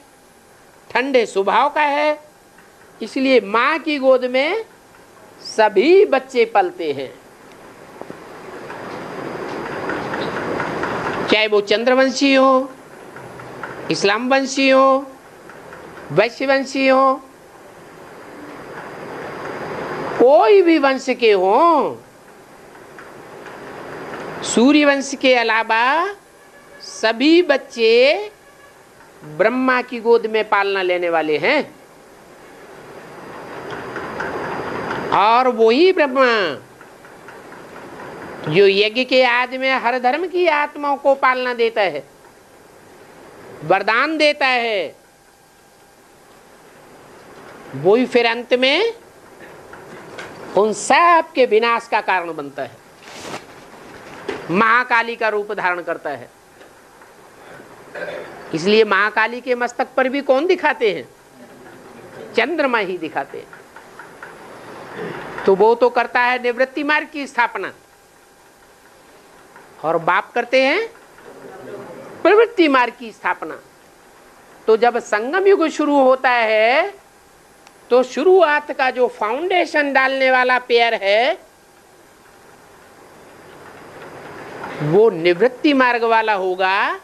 ठंडे स्वभाव का है, इसलिए मां की गोद में सभी बच्चे पलते हैं, चाहे वो चंद्रवंशी हो, इस्लाम वंशी हो, वैश्य वंशी हो, कोई भी वंश के हो। सूर्य वंश के अलावा सभी बच्चे ब्रह्मा की गोद में पालना लेने वाले हैं। और वही ब्रह्मा जो यज्ञ के आदि में हर धर्म की आत्माओं को पालना देता है, वरदान देता है, वही फिर अंत में उन सब के विनाश का कारण बनता है, महाकाली का रूप धारण करता है। इसलिए महाकाली के मस्तक पर भी कौन दिखाते हैं? चंद्रमा ही दिखाते हैं। तो वो तो करता है निवृत्ति मार्ग की स्थापना, और बाप करते हैं प्रवृत्ति मार्ग की स्थापना। तो जब संगम युग शुरू होता है तो शुरुआत का जो फाउंडेशन डालने वाला पेयर है वो निवृत्ति मार्ग वाला होगा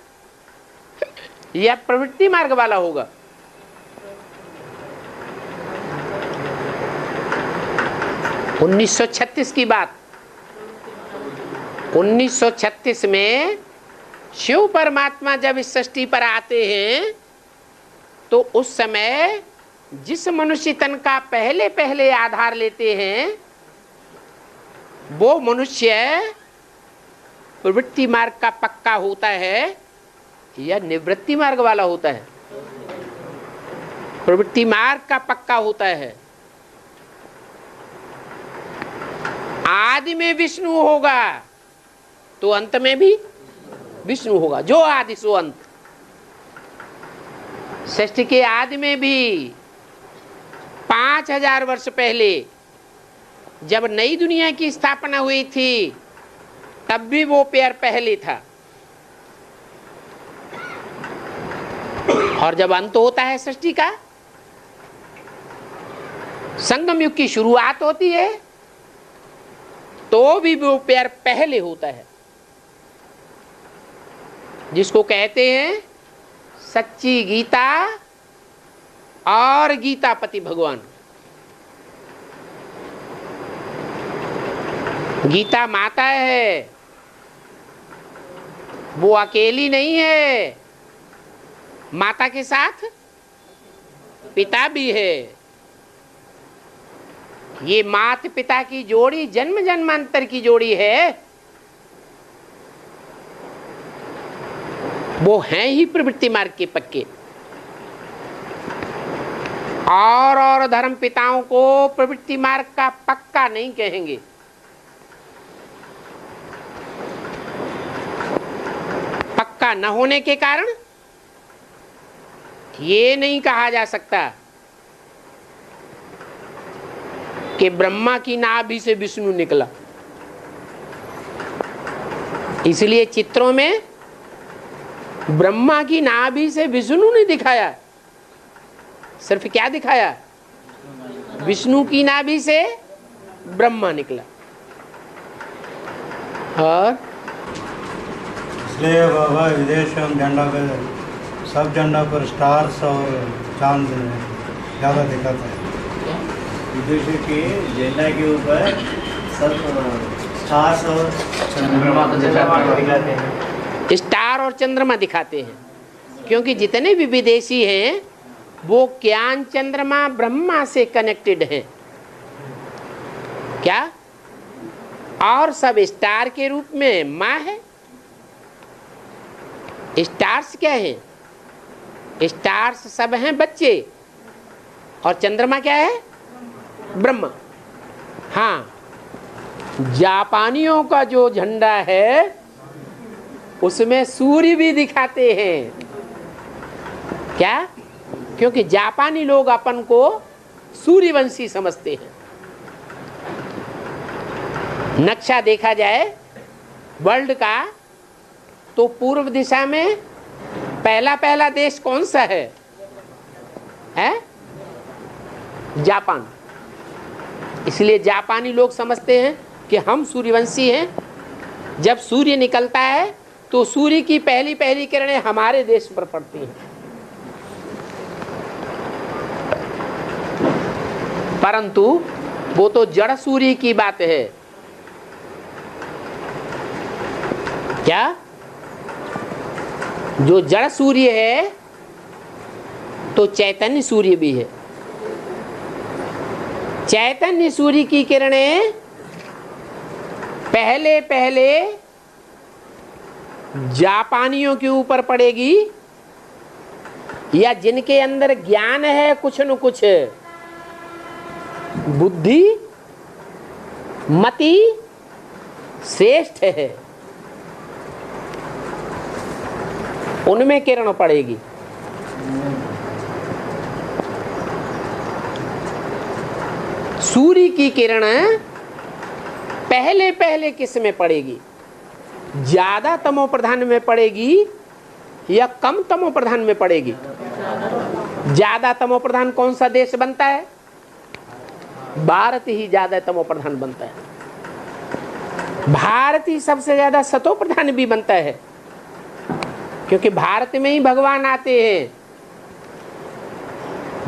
या प्रवृत्ति मार्ग वाला होगा? – 1936 की बात। 1936 में शिव परमात्मा जब इस सृष्टि पर आते हैं तो उस समय जिस मनुष्य तन का पहले पहले आधार लेते हैं वो मनुष्य प्रवृत्ति मार्ग का पक्का होता है या निवृत्ति मार्ग वाला होता है? प्रवृत्ति मार्ग का पक्का होता है। आदि में विष्णु होगा तो अंत में भी विष्णु होगा। जो आदि सो अंत। सृष्टि के आदि में भी 5000 वर्ष पहले जब नई दुनिया की स्थापना हुई थी तब भी वो पेयर पहले था, और जब अंत होता है सृष्टि का, संगम युग की शुरुआत होती है तो भी वो पेयर पहले होता है, जिसको कहते हैं सच्ची गीता और गीतापति भगवान। गीता माता है, वो अकेली नहीं है, माता के साथ पिता भी है। ये माता पिता की जोड़ी जन्म जन्मांतर की जोड़ी है। वो हैं ही प्रवृत्ति मार्ग के पक्के। और धर्म पिताओं को प्रवृत्ति मार्ग का पक्का नहीं कहेंगे। पक्का न होने के कारण ये नहीं कहा जा सकता कि ब्रह्मा की नाभि से विष्णु निकला। इसलिए चित्रों में ब्रह्मा की नाभि से विष्णु ने दिखाया, सिर्फ क्या दिखाया? विष्णु की नाभि से ब्रह्मा निकला। और इसलिए बाबा विदेश में झंडा पे, सब झंडा पर स्टार्स और चांद ज़्यादा दिखाते हैं। विदेश के झंडा के ऊपर सब स्टार्स और चंद्रमा दिखाते हैं। स्टार और चंद्रमा दिखाते हैं, क्योंकि जितने भी विदेशी हैं वो ज्ञान चंद्रमा ब्रह्मा से कनेक्टेड हैं। क्या? और सब स्टार के रूप में माँ है। स्टार्स क्या है? स्टार्स सब हैं बच्चे, और चंद्रमा क्या है? ब्रह्मा। हाँ, जापानियों का जो झंडा है उसमें सूर्य भी दिखाते हैं। क्या? क्योंकि जापानी लोग अपन को सूर्यवंशी समझते हैं। नक्शा देखा जाए वर्ल्ड का तो पूर्व दिशा में पहला देश कौन सा है? जापान। इसलिए जापानी लोग समझते हैं कि हम सूर्यवंशी हैं। जब सूर्य निकलता है तो सूर्य की पहली किरणें हमारे देश पर पड़ती हैं। परंतु वो तो जड़ सूर्य की बात है। क्या? जो जड़ सूर्य है तो चैतन्य सूर्य भी है। चैतन्य सूर्य की किरणें पहले जापानियों के ऊपर पड़ेगी, या जिनके अंदर ज्ञान है कुछ न कुछ, बुद्धि मति श्रेष्ठ है, उनमें किरण पड़ेगी। सूर्य की किरण पहले पहले किस में पड़ेगी? ज्यादा तमो प्रधान में पड़ेगी या कम तमो प्रधान में पड़ेगी? ज्यादा तमो प्रधान कौन सा देश बनता है? भारत ही ज्यादा तमो प्रधान बनता है। भारत ही सबसे ज्यादा सतो प्रधान भी बनता है, क्योंकि भारत में ही भगवान आते हैं।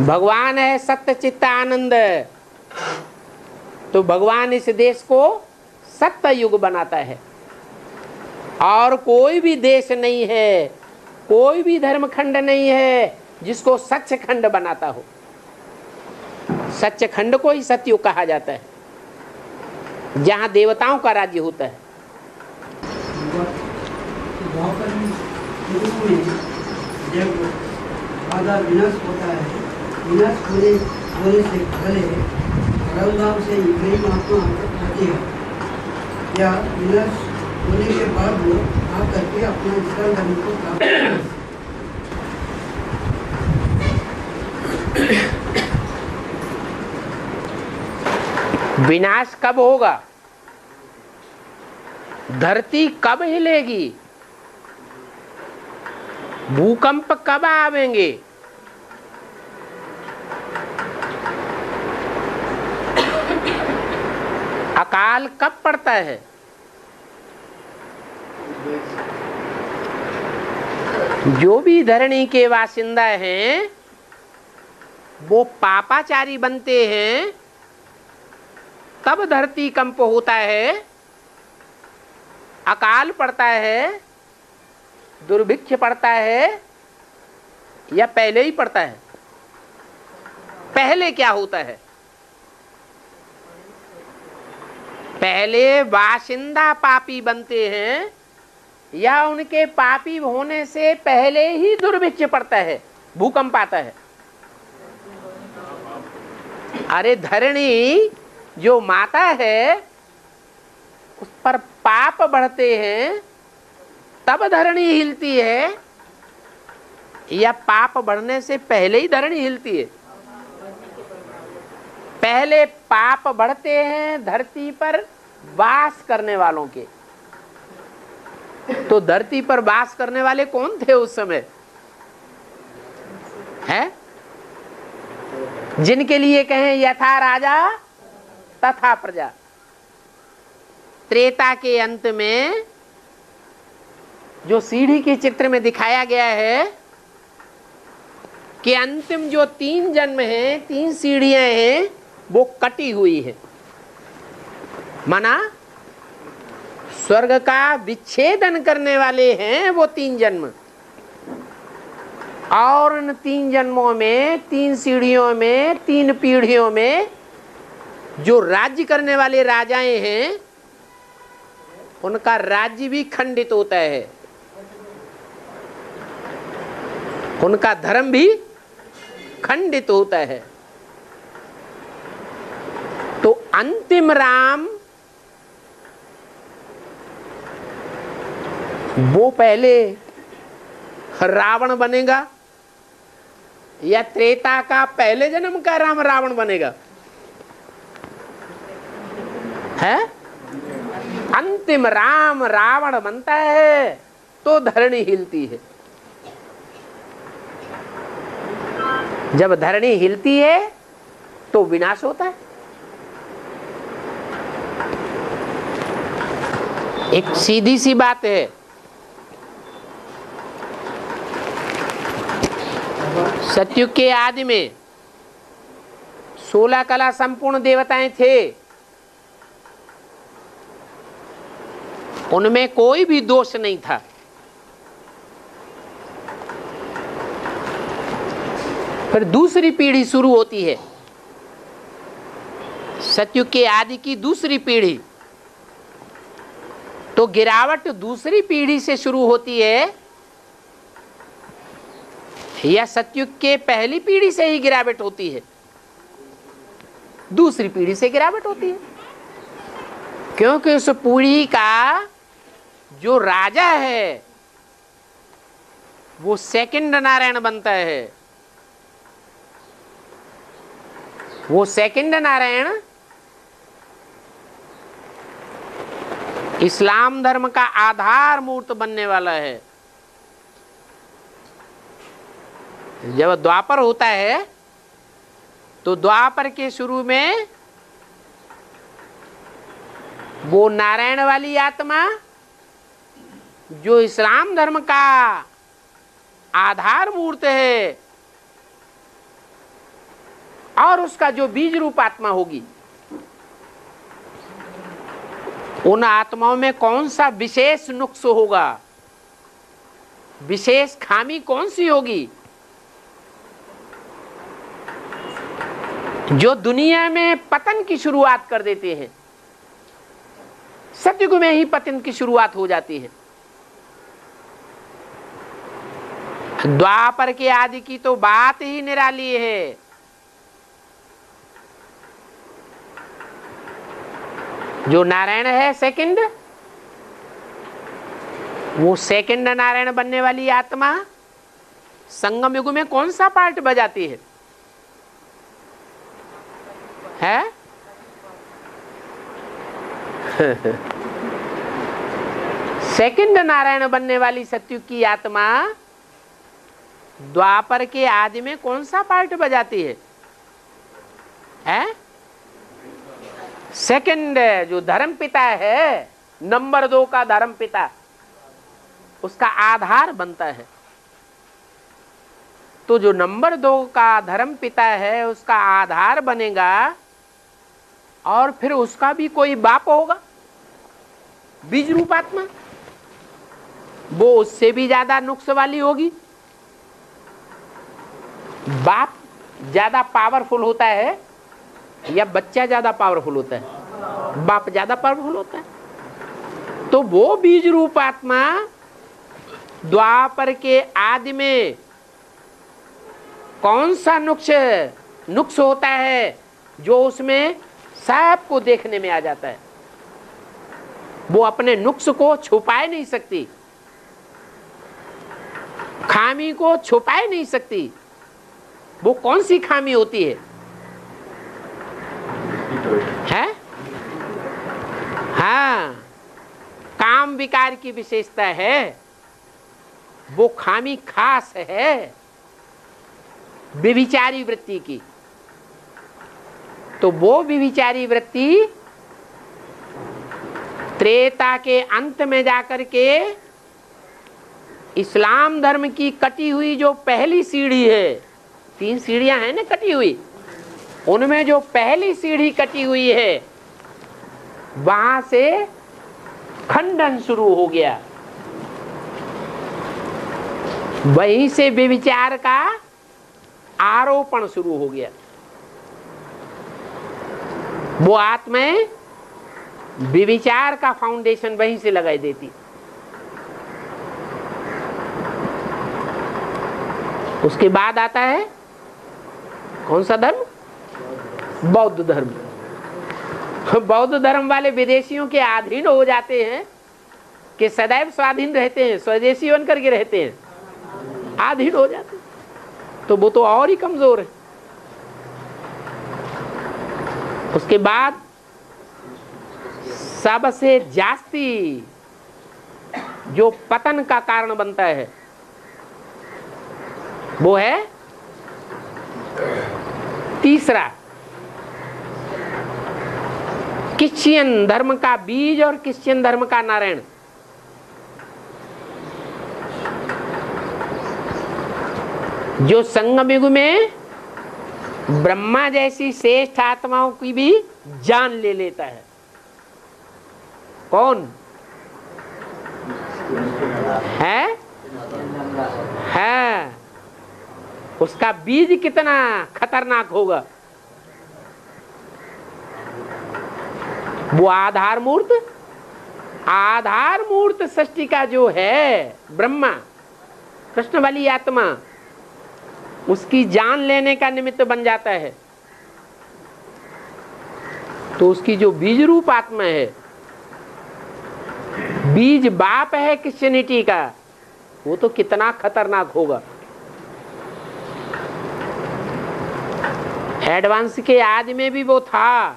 भगवान है सत्य चित्त आनंद, तो भगवान इस देश को सत्य युग बनाता है। और कोई भी देश नहीं है, कोई भी धर्मखंड नहीं है जिसको सच्चखंड बनाता हो। सच्चखंड को ही सतयुग कहा जाता है, जहां देवताओं का राज्य होता है। जब आधा विनाश होता है, विनाश होने से पहले परमधाम से नई महात्मा आती है, या विनाश होने के बाद वो आकर के अपना इस्लाम धर्म को प्राप्त करते हैं। विनाश कब होगा? धरती कब हिलेगी? भूकंप कब आवेंगे? अकाल कब पड़ता है? जो भी धरणी के वासिंदा हैं वो पापाचारी बनते हैं, तब धरती कंप होता है, अकाल पड़ता है, दुर्भिक्ष पड़ता है, या पहले ही पड़ता है? पहले क्या होता है? पहले वासिंदा पापी बनते हैं, या उनके पापी होने से पहले ही दुर्भिक्ष पड़ता है, भूकंप आता है? अरे धरणी जो माता है उस पर पाप बढ़ते हैं तब धरणी हिलती है, या पाप बढ़ने से पहले ही धरणी हिलती है? पहले पाप बढ़ते हैं धरती पर वास करने वालों के। तो धरती पर वास करने वाले कौन थे उस समय? है जिनके लिए कहें यथा राजा तथा प्रजा। त्रेता के अंत में जो सीढ़ी के चित्र में दिखाया गया है कि अंतिम जो 3 जन्म हैं, 3 सीढ़ियां हैं, वो कटी हुई है। माना स्वर्ग का विच्छेदन करने वाले हैं वो 3 जन्म, और उन 3 जन्मों में, 3 सीढ़ियों में, 3 पीढ़ियों में जो राज्य करने वाले राजाएं हैं उनका राज्य भी खंडित होता है, उनका धर्म भी खंडित होता है। तो अंतिम राम वो पहले रावण बनेगा, या त्रेता का पहले जन्म का राम रावण बनेगा? है अंतिम राम रावण बनता है तो धरणी हिलती है। जब धरणी हिलती है तो विनाश होता है। एक सीधी सी बात है, सतयुग के आदि में 16 कला संपूर्ण देवताएं थे, उनमें कोई भी दोष नहीं था। फिर दूसरी पीढ़ी शुरू होती है, सतयुग के आदि की दूसरी पीढ़ी। तो गिरावट दूसरी पीढ़ी से शुरू होती है, या सतयुग के पहली पीढ़ी से ही गिरावट होती है? दूसरी पीढ़ी से गिरावट होती है, क्योंकि उस पीढ़ी का जो राजा है वो सेकंड नारायण बनता है। वो सेकंड नारायण इस्लाम धर्म का आधार मूर्त बनने वाला है। जब द्वापर होता है तो द्वापर के शुरू में वो नारायण वाली आत्मा जो इस्लाम धर्म का आधार मूर्त है और उसका जो बीज रूप आत्मा होगी, उन आत्माओं में कौन सा विशेष नुक्स होगा, विशेष खामी कौन सी होगी जो दुनिया में पतन की शुरुआत कर देते हैं। सतयुग में ही पतन की शुरुआत हो जाती है। द्वापर के आदि की तो बात ही निराली है। जो नारायण है सेकंड, वो सेकंड नारायण बनने वाली आत्मा संगम युग में कौन सा पार्ट बजाती है? सेकंड नारायण बनने वाली सतयुग की आत्मा द्वापर के आदि में कौन सा पार्ट बजाती है? सेकंड जो धर्म पिता है, नंबर 2 का धर्म पिता, उसका आधार बनता है। तो जो नंबर 2 का धर्म पिता है उसका आधार बनेगा और फिर उसका भी कोई बाप होगा, बीज रूप आत्मा, वो उससे भी ज्यादा नुक्स वाली होगी। बाप ज्यादा पावरफुल होता है या बच्चा ज्यादा पावरफुल होता है? बाप ज्यादा पावरफुल होता है। तो वो बीज रूप आत्मा द्वापर के आदि में कौन सा नुक्स होता है जो उसमें सबको देखने में आ जाता है? वो अपने नुक्स को छुपाए नहीं सकती, खामी को छुपाए नहीं सकती। वो कौन सी खामी होती है? हाँ, काम विकार की विशेषता है। वो खामी खास है व्यभिचारी वृत्ति की। तो वो व्यभिचारी वृत्ति त्रेता के अंत में जाकर के इस्लाम धर्म की कटी हुई जो पहली सीढ़ी है, 3 सीढ़ियां हैं ना कटी हुई, उनमें जो पहली सीढ़ी कटी हुई है वहां से खंडन शुरू हो गया। वहीं से व्यभिचार का आरोपण शुरू हो गया। वो आत्माएं व्यभिचार का फाउंडेशन वहीं से लगाई देती। उसके बाद आता है कौन सा धर्म? बौद्ध धर्म। बौद्ध धर्म वाले विदेशियों के अधीन हो जाते हैं कि सदैव स्वाधीन रहते हैं, स्वदेशी बन करके रहते हैं, अधीन हो जाते हैं। तो वो तो और ही कमजोर है। उसके बाद सबसे जास्ती जो पतन का कारण बनता है वो है तीसरा, क्रिश्चियन धर्म का बीज और क्रिश्चियन धर्म का नारायण। जो संगम युग में ब्रह्मा जैसी श्रेष्ठ आत्माओं की भी जान ले लेता है। कौन है? उसका बीज कितना खतरनाक होगा। वो आधार मूर्त सृष्टि का जो है ब्रह्मा, कृष्ण वाली आत्मा, उसकी जान लेने का निमित्त बन जाता है। तो उसकी जो बीज रूप आत्मा है, बीज बाप है क्रिश्चियनिटी का, वो तो कितना खतरनाक होगा। एडवांस के आदि में भी वो था।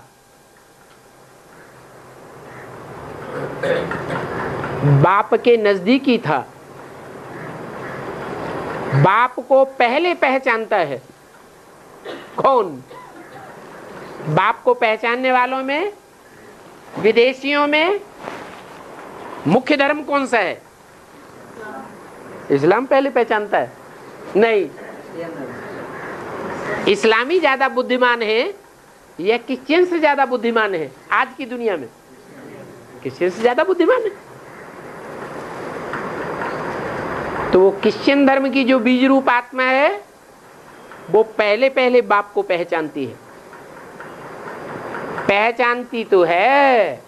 बाप के नजदीकी था, बाप को पहले पहचानता है। कौन? बाप को पहचानने वालों में, विदेशियों में मुख्य धर्म कौन सा है? इस्लाम पहले पहचानता है? नहीं, इस्लामी ज्यादा बुद्धिमान है या क्रिश्चियन से ज्यादा बुद्धिमान है? आज की दुनिया में क्रिश्चियन से ज्यादा बुद्धिमान है। तो वो क्रिश्चियन धर्म की जो बीज रूप आत्मा है वो पहले पहले बाप को पहचानती है। पहचानती तो है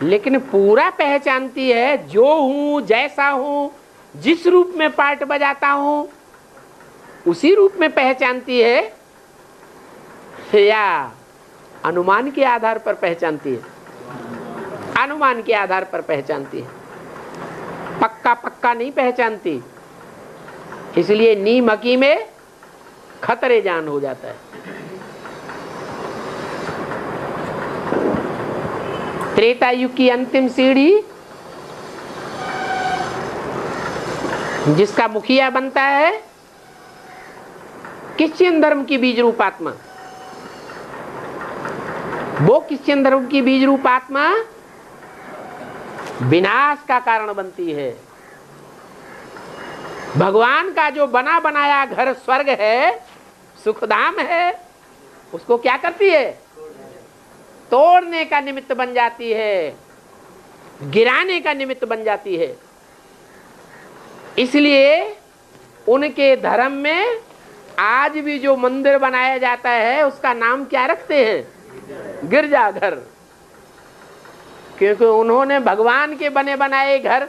लेकिन पूरा पहचानती है। जो हूं, जैसा हूं, जिस रूप में पार्ट बजाता हूं उसी रूप में पहचानती है या अनुमान के आधार पर पहचानती है? अनुमान के आधार पर पहचानती है, पक्का पक्का नहीं पहचानती। इसलिए नीम हकी में खतरे जान हो जाता है। त्रेता युग की अंतिम सीढ़ी जिसका मुखिया बनता है क्रिश्चियन धर्म की बीज रूप आत्मा। वो क्रिश्चियन धर्म की बीज रूप आत्मा विनाश का कारण बनती है। भगवान का जो बना बनाया घर स्वर्ग है, सुखधाम है, उसको क्या करती है? तोड़ने का निमित्त बन जाती है, गिराने का निमित्त बन जाती है। इसलिए उनके धर्म में आज भी जो मंदिर बनाया जाता है उसका नाम क्या रखते हैं? गिरजाघर। क्योंकि उन्होंने भगवान के बने बनाए घर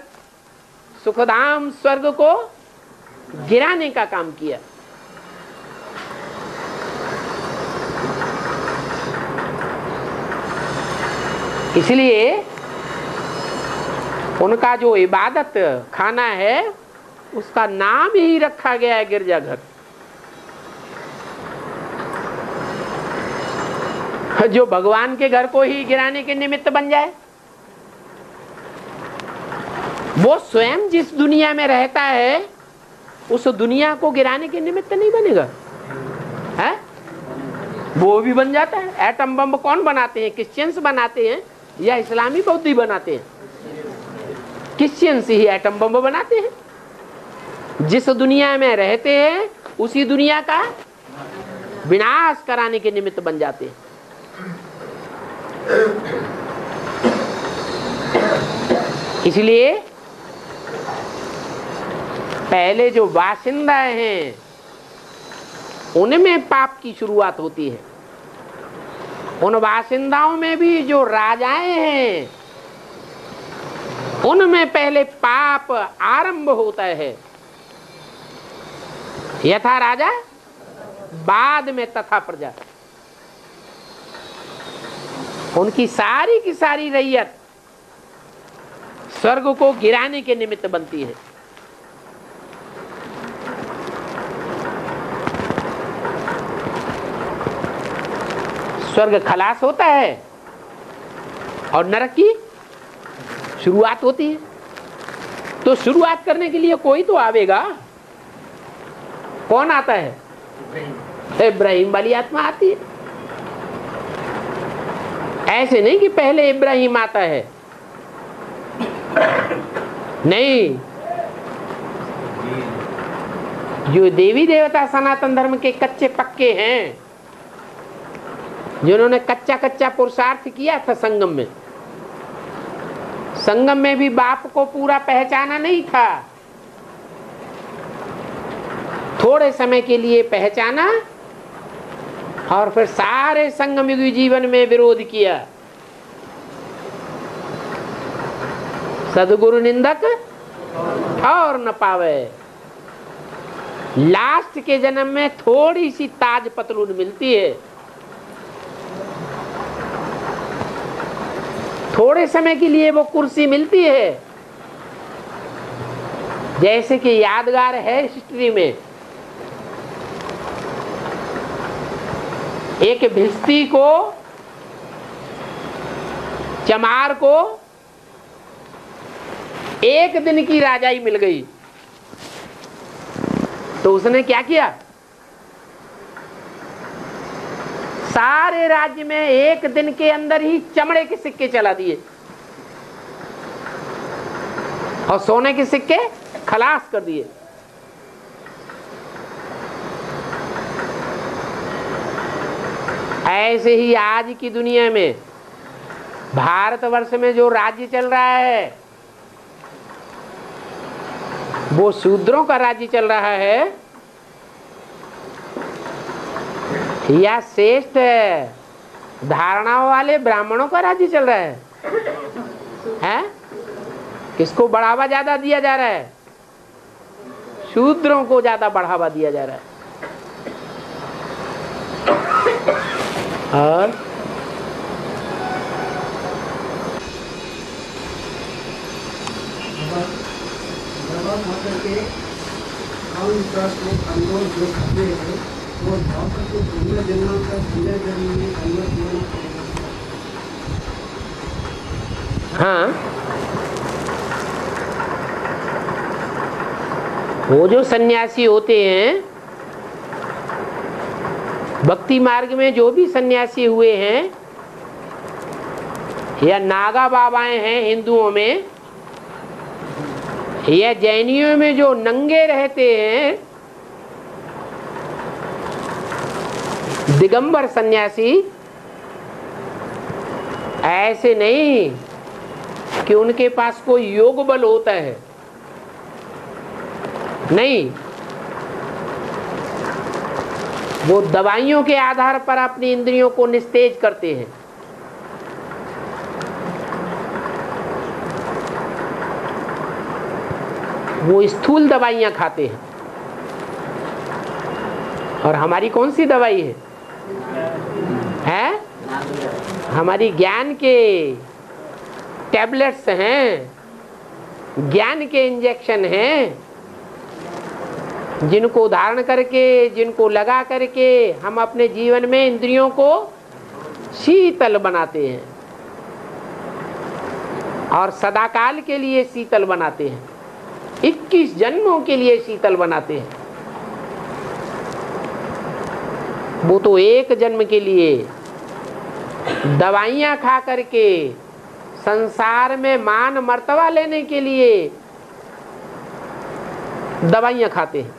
सुखधाम स्वर्ग को गिराने का काम किया। इसलिए उनका जो इबादत खाना है उसका नाम ही रखा गया है गिरजाघर। जो भगवान के घर को ही गिराने के निमित्त बन जाए, वो स्वयं जिस दुनिया में रहता है उस दुनिया को गिराने के निमित्त नहीं बनेगा, है? वो भी बन जाता है। एटम बम कौन बनाते हैं? क्रिश्चियंस बनाते हैं या इस्लामी बौद्धी बनाते हैं? क्रिश्चियंस ही एटम बम बनाते हैं। जिस दुनिया में रहते हैं उसी दुनिया का विनाश कराने के निमित्त बन जाते हैं। इसलिए पहले जो बाशिंदा हैं उनमें पाप की शुरुआत होती है। उन बाशिंदाओं में भी जो राजाएं हैं उनमें पहले पाप आरंभ होता है। यथा राजा बाद में तथा प्रजा। उनकी सारी की सारी रैयत स्वर्ग को गिराने के निमित्त बनती है। स्वर्ग खलास होता है और नरक की शुरुआत होती है। तो शुरुआत करने के लिए कोई तो आवेगा। कौन आता है? इब्राहिम वाली आत्मा आती है। ऐसे नहीं कि पहले इब्राहिम आता है, नहीं। जो देवी देवता सनातन धर्म के कच्चे पक्के हैं, जिन्होंने कच्चा कच्चा पुरुषार्थ किया था संगम में, संगम में भी बाप को पूरा पहचाना नहीं था। थोड़े समय के लिए पहचाना और फिर सारे संगम युगी जीवन में विरोध किया। सदगुरु निंदक और न पावे। लास्ट के जन्म में थोड़ी सी ताज पतलून मिलती है, थोड़े समय के लिए वो कुर्सी मिलती है, जैसे कि यादगार है हिस्ट्री में, एक भिस्ती को, चमार को एक दिन की राजाई मिल गई, तो उसने क्या किया? सारे राज्य में एक दिन के अंदर ही चमड़े के सिक्के चला दिए और सोने के सिक्के खलास कर दिए। ऐसे ही आज की दुनिया में, भारतवर्ष में जो राज्य चल रहा है वो शूद्रों का राज्य चल रहा है या श्रेष्ठ धारणाओं वाले ब्राह्मणों का राज्य चल रहा है? हैं? किसको बढ़ावा ज्यादा दिया जा रहा है? शूद्रों को ज्यादा बढ़ावा दिया जा रहा है। और दवा खाकर के विश्वास को अनुभव जो खाते हैं वो भाव करके पूर्ण जन्म का पूरे जन्म में कन्वर्ट होना पड़ेगा। हाँ, वो जो सन्यासी होते हैं, भक्ति मार्ग में जो भी सन्यासी हुए हैं या नागा बाबाएं हैं हिंदुओं में, या जैनियों में जो नंगे रहते हैं दिगंबर सन्यासी, ऐसे नहीं कि उनके पास कोई योग बल होता है, नहीं, वो दवाइयों के आधार पर अपनी इंद्रियों को निस्तेज करते हैं। वो स्थूल दवाइयां खाते हैं। और हमारी कौन सी दवाई है? हमारी ज्ञान के टैबलेट्स हैं, ज्ञान के इंजेक्शन हैं, जिनको धारण करके, जिनको लगा करके हम अपने जीवन में इंद्रियों को शीतल बनाते हैं और सदाकाल के लिए शीतल बनाते हैं, 21 जन्मों के लिए शीतल बनाते हैं। वो तो एक जन्म के लिए दवाइयां खा करके संसार में मान मर्तबा लेने के लिए दवाइयां खाते हैं।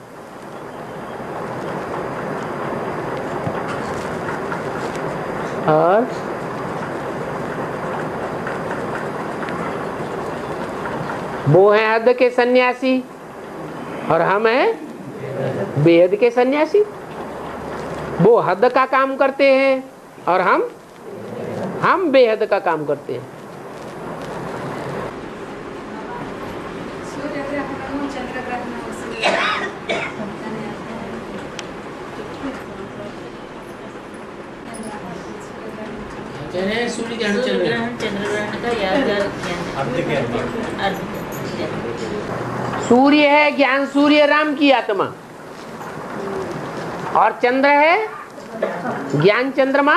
और वो हैं हद के सन्यासी और हम हैं बेहद के सन्यासी। वो हद का काम करते हैं और हम बेहद का काम करते हैं। सूर्य ग्रहण चंद्रग्रहण का यादगार सूर्य है ज्ञान सूर्य राम की आत्मा, और चंद्र है ज्ञान चंद्रमा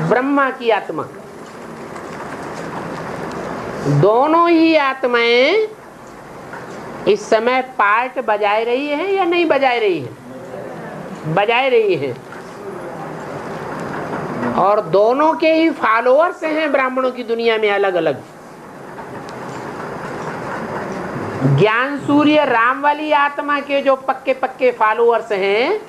ब्रह्मा की आत्मा। दोनों ही आत्माएं इस समय पार्ट बजाए रही है या नहीं बजाए रही है? बजाए रही है। और दोनों के ही फॉलोअर्स हैं ब्राह्मणों की दुनिया में अलग अलग। ज्ञान सूर्य राम वाली आत्मा के जो पक्के पक्के फॉलोअर्स हैं,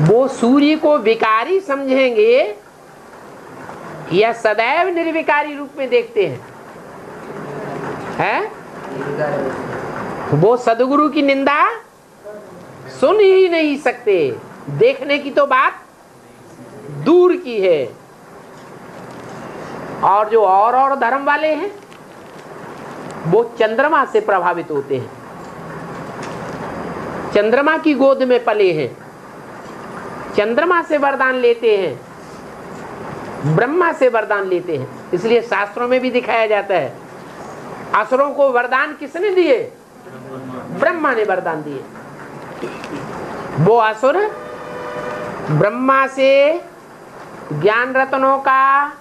वो सूर्य को विकारी समझेंगे या सदैव निर्विकारी रूप में देखते हैं? वो सदगुरु की निंदा सुन ही नहीं सकते, देखने की तो बात दूर की है। और जो और धर्म वाले हैं वो चंद्रमा से प्रभावित होते हैं, चंद्रमा की गोद में पले हैं, चंद्रमा से वरदान लेते हैं, ब्रह्मा से वरदान लेते हैं। इसलिए शास्त्रों में भी दिखाया जाता है असुरों को वरदान किसने दिए? ब्रह्मा ने वरदान दिए। वो असुर ब्रह्मा से ज्ञान रत्नों का,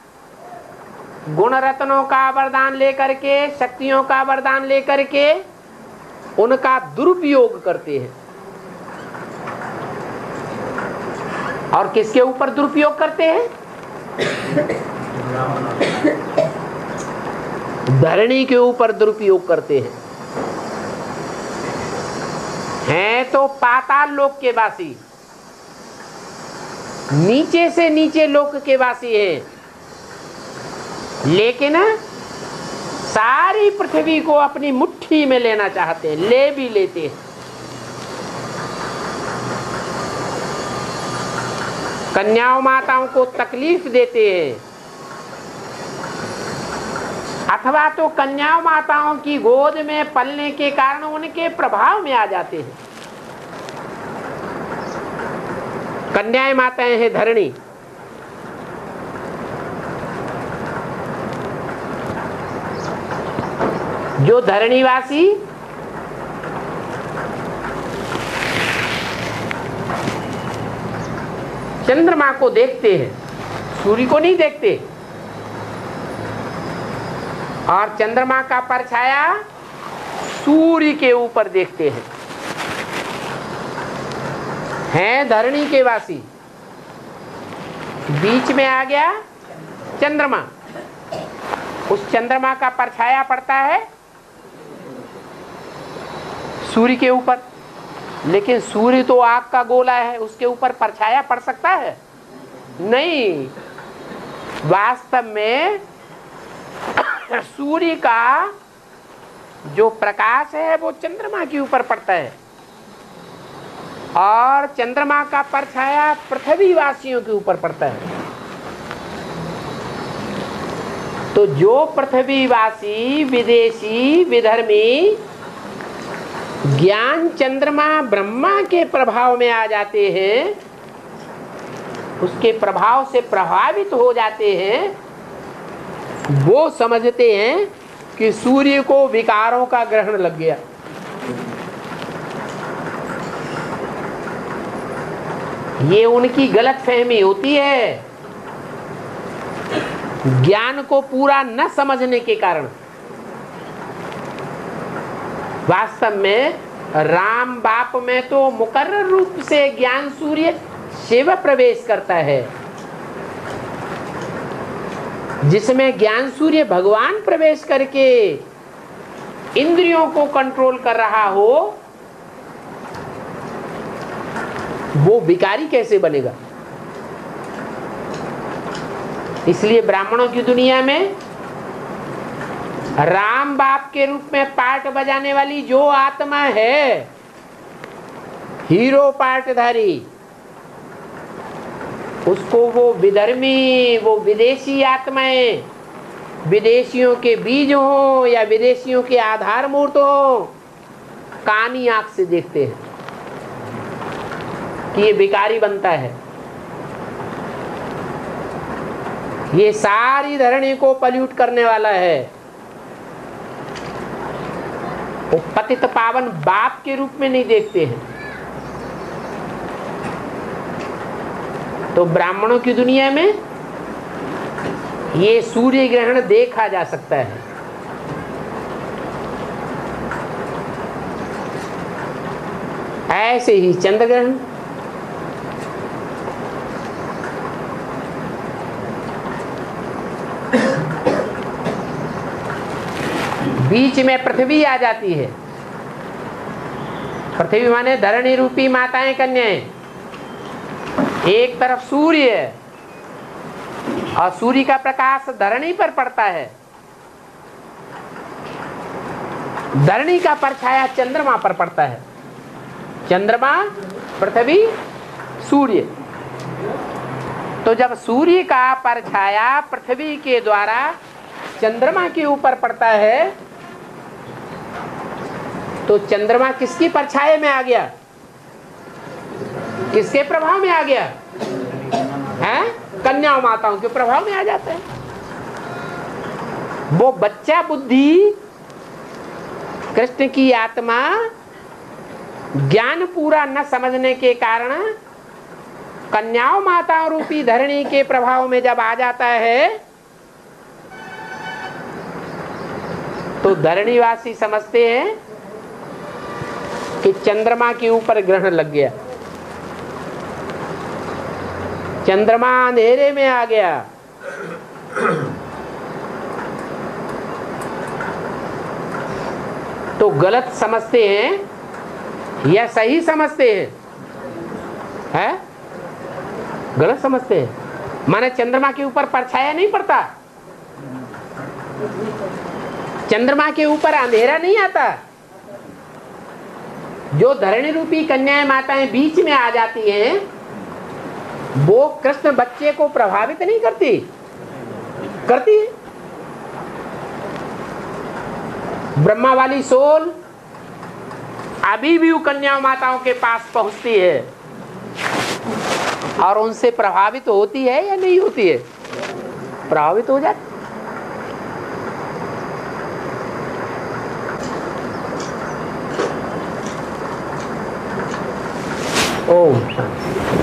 गुण रत्नों का वरदान लेकर के, शक्तियों का वरदान लेकर के उनका दुरुपयोग करते हैं। और किसके ऊपर दुरुपयोग करते हैं? धरणी के ऊपर दुरुपयोग करते हैं। हैं तो पाताल लोक के वासी, नीचे से नीचे लोक के वासी हैं, लेकिन सारी पृथ्वी को अपनी मुट्ठी में लेना चाहते हैं, ले भी लेते हैं। कन्याओं माताओं को तकलीफ देते हैं, अथवा तो कन्याओं माताओं की गोद में पलने के कारण उनके प्रभाव में आ जाते हैं। कन्याएं माताएं हैं धरणी, जो धरणीवासी चंद्रमा को देखते हैं, सूर्य को नहीं देखते, और चंद्रमा का परछाया सूर्य के ऊपर देखते हैं धरणी के वासी। बीच में आ गया चंद्रमा, उस चंद्रमा का परछाया पड़ता है सूर्य के ऊपर, लेकिन सूर्य तो आग का गोला है, उसके ऊपर परछाया पड़ सकता है? नहीं। वास्तव में सूर्य का जो प्रकाश है वो चंद्रमा के ऊपर पड़ता है, और चंद्रमा का परछाया पृथ्वी वासियों के ऊपर पड़ता है। तो जो पृथ्वीवासी, विदेशी, विधर्मी ज्ञान चंद्रमा ब्रह्मा के प्रभाव में आ जाते हैं, उसके प्रभाव से प्रभावित हो जाते हैं, वो समझते हैं कि सूर्य को विकारों का ग्रहण लग गया। ये उनकी गलतफहमी होती है, ज्ञान को पूरा न समझने के कारण। वास्तव में राम बाप में तो मुकर्रर रूप से ज्ञान सूर्य शिव प्रवेश करता है, जिसमें ज्ञान सूर्य भगवान प्रवेश करके इंद्रियों को कंट्रोल कर रहा हो, वो विकारी कैसे बनेगा? इसलिए ब्राह्मणों की दुनिया में राम बाप के रूप में पार्ट बजाने वाली जो आत्मा है, हीरो पार्टधारी, उसको वो विधर्मी, वो विदेशी आत्माएं, विदेशियों के बीज हो या विदेशियों के आधार मूर्त हो, कानी आंख से देखते हैं कि ये विकारी बनता है। ये सारी धरणी को पल्यूट करने वाला है। वो पतित पावन बाप के रूप में नहीं देखते हैं। तो ब्राह्मणों की दुनिया में ये सूर्य ग्रहण देखा जा सकता है। ऐसे ही चंद्र ग्रहण, बीच में पृथ्वी आ जाती है। पृथ्वी माने धरणी रूपी माताएं, कन्याएं। एक तरफ सूर्य है और सूर्य का प्रकाश धरणी पर पड़ता है, धरणी का परछाया चंद्रमा पर पड़ता है। चंद्रमा, पृथ्वी, सूर्य। तो जब सूर्य का परछाया पृथ्वी के द्वारा चंद्रमा के ऊपर पड़ता है, तो चंद्रमा किसकी परछाए में आ गया? किसके प्रभाव में आ गया? हैं? कन्याओं माताओं के प्रभाव में आ जाता है। वो बच्चा बुद्धि कृष्ण की आत्मा ज्ञान पूरा न समझने के कारण कन्याओं माताओं रूपी धरणी के प्रभाव में जब आ जाता है तो धरणीवासी समझते हैं कि चंद्रमा के ऊपर ग्रहण लग गया, चंद्रमा अंधेरे में आ गया। तो गलत समझते हैं या सही समझते हैं? है गलत समझते हैं। माने चंद्रमा के ऊपर परछाया नहीं पड़ता, चंद्रमा के ऊपर अंधेरा नहीं आता। जो धरणी रूपी कन्याएं माताएं बीच में आ जाती हैं वो कृष्ण बच्चे को प्रभावित नहीं करती, करती है। ब्रह्मा वाली सोल अभी भी कन्या माताओं के पास पहुंचती है और उनसे प्रभावित होती है या नहीं होती है? प्रभावित हो जाती। ओम शांति।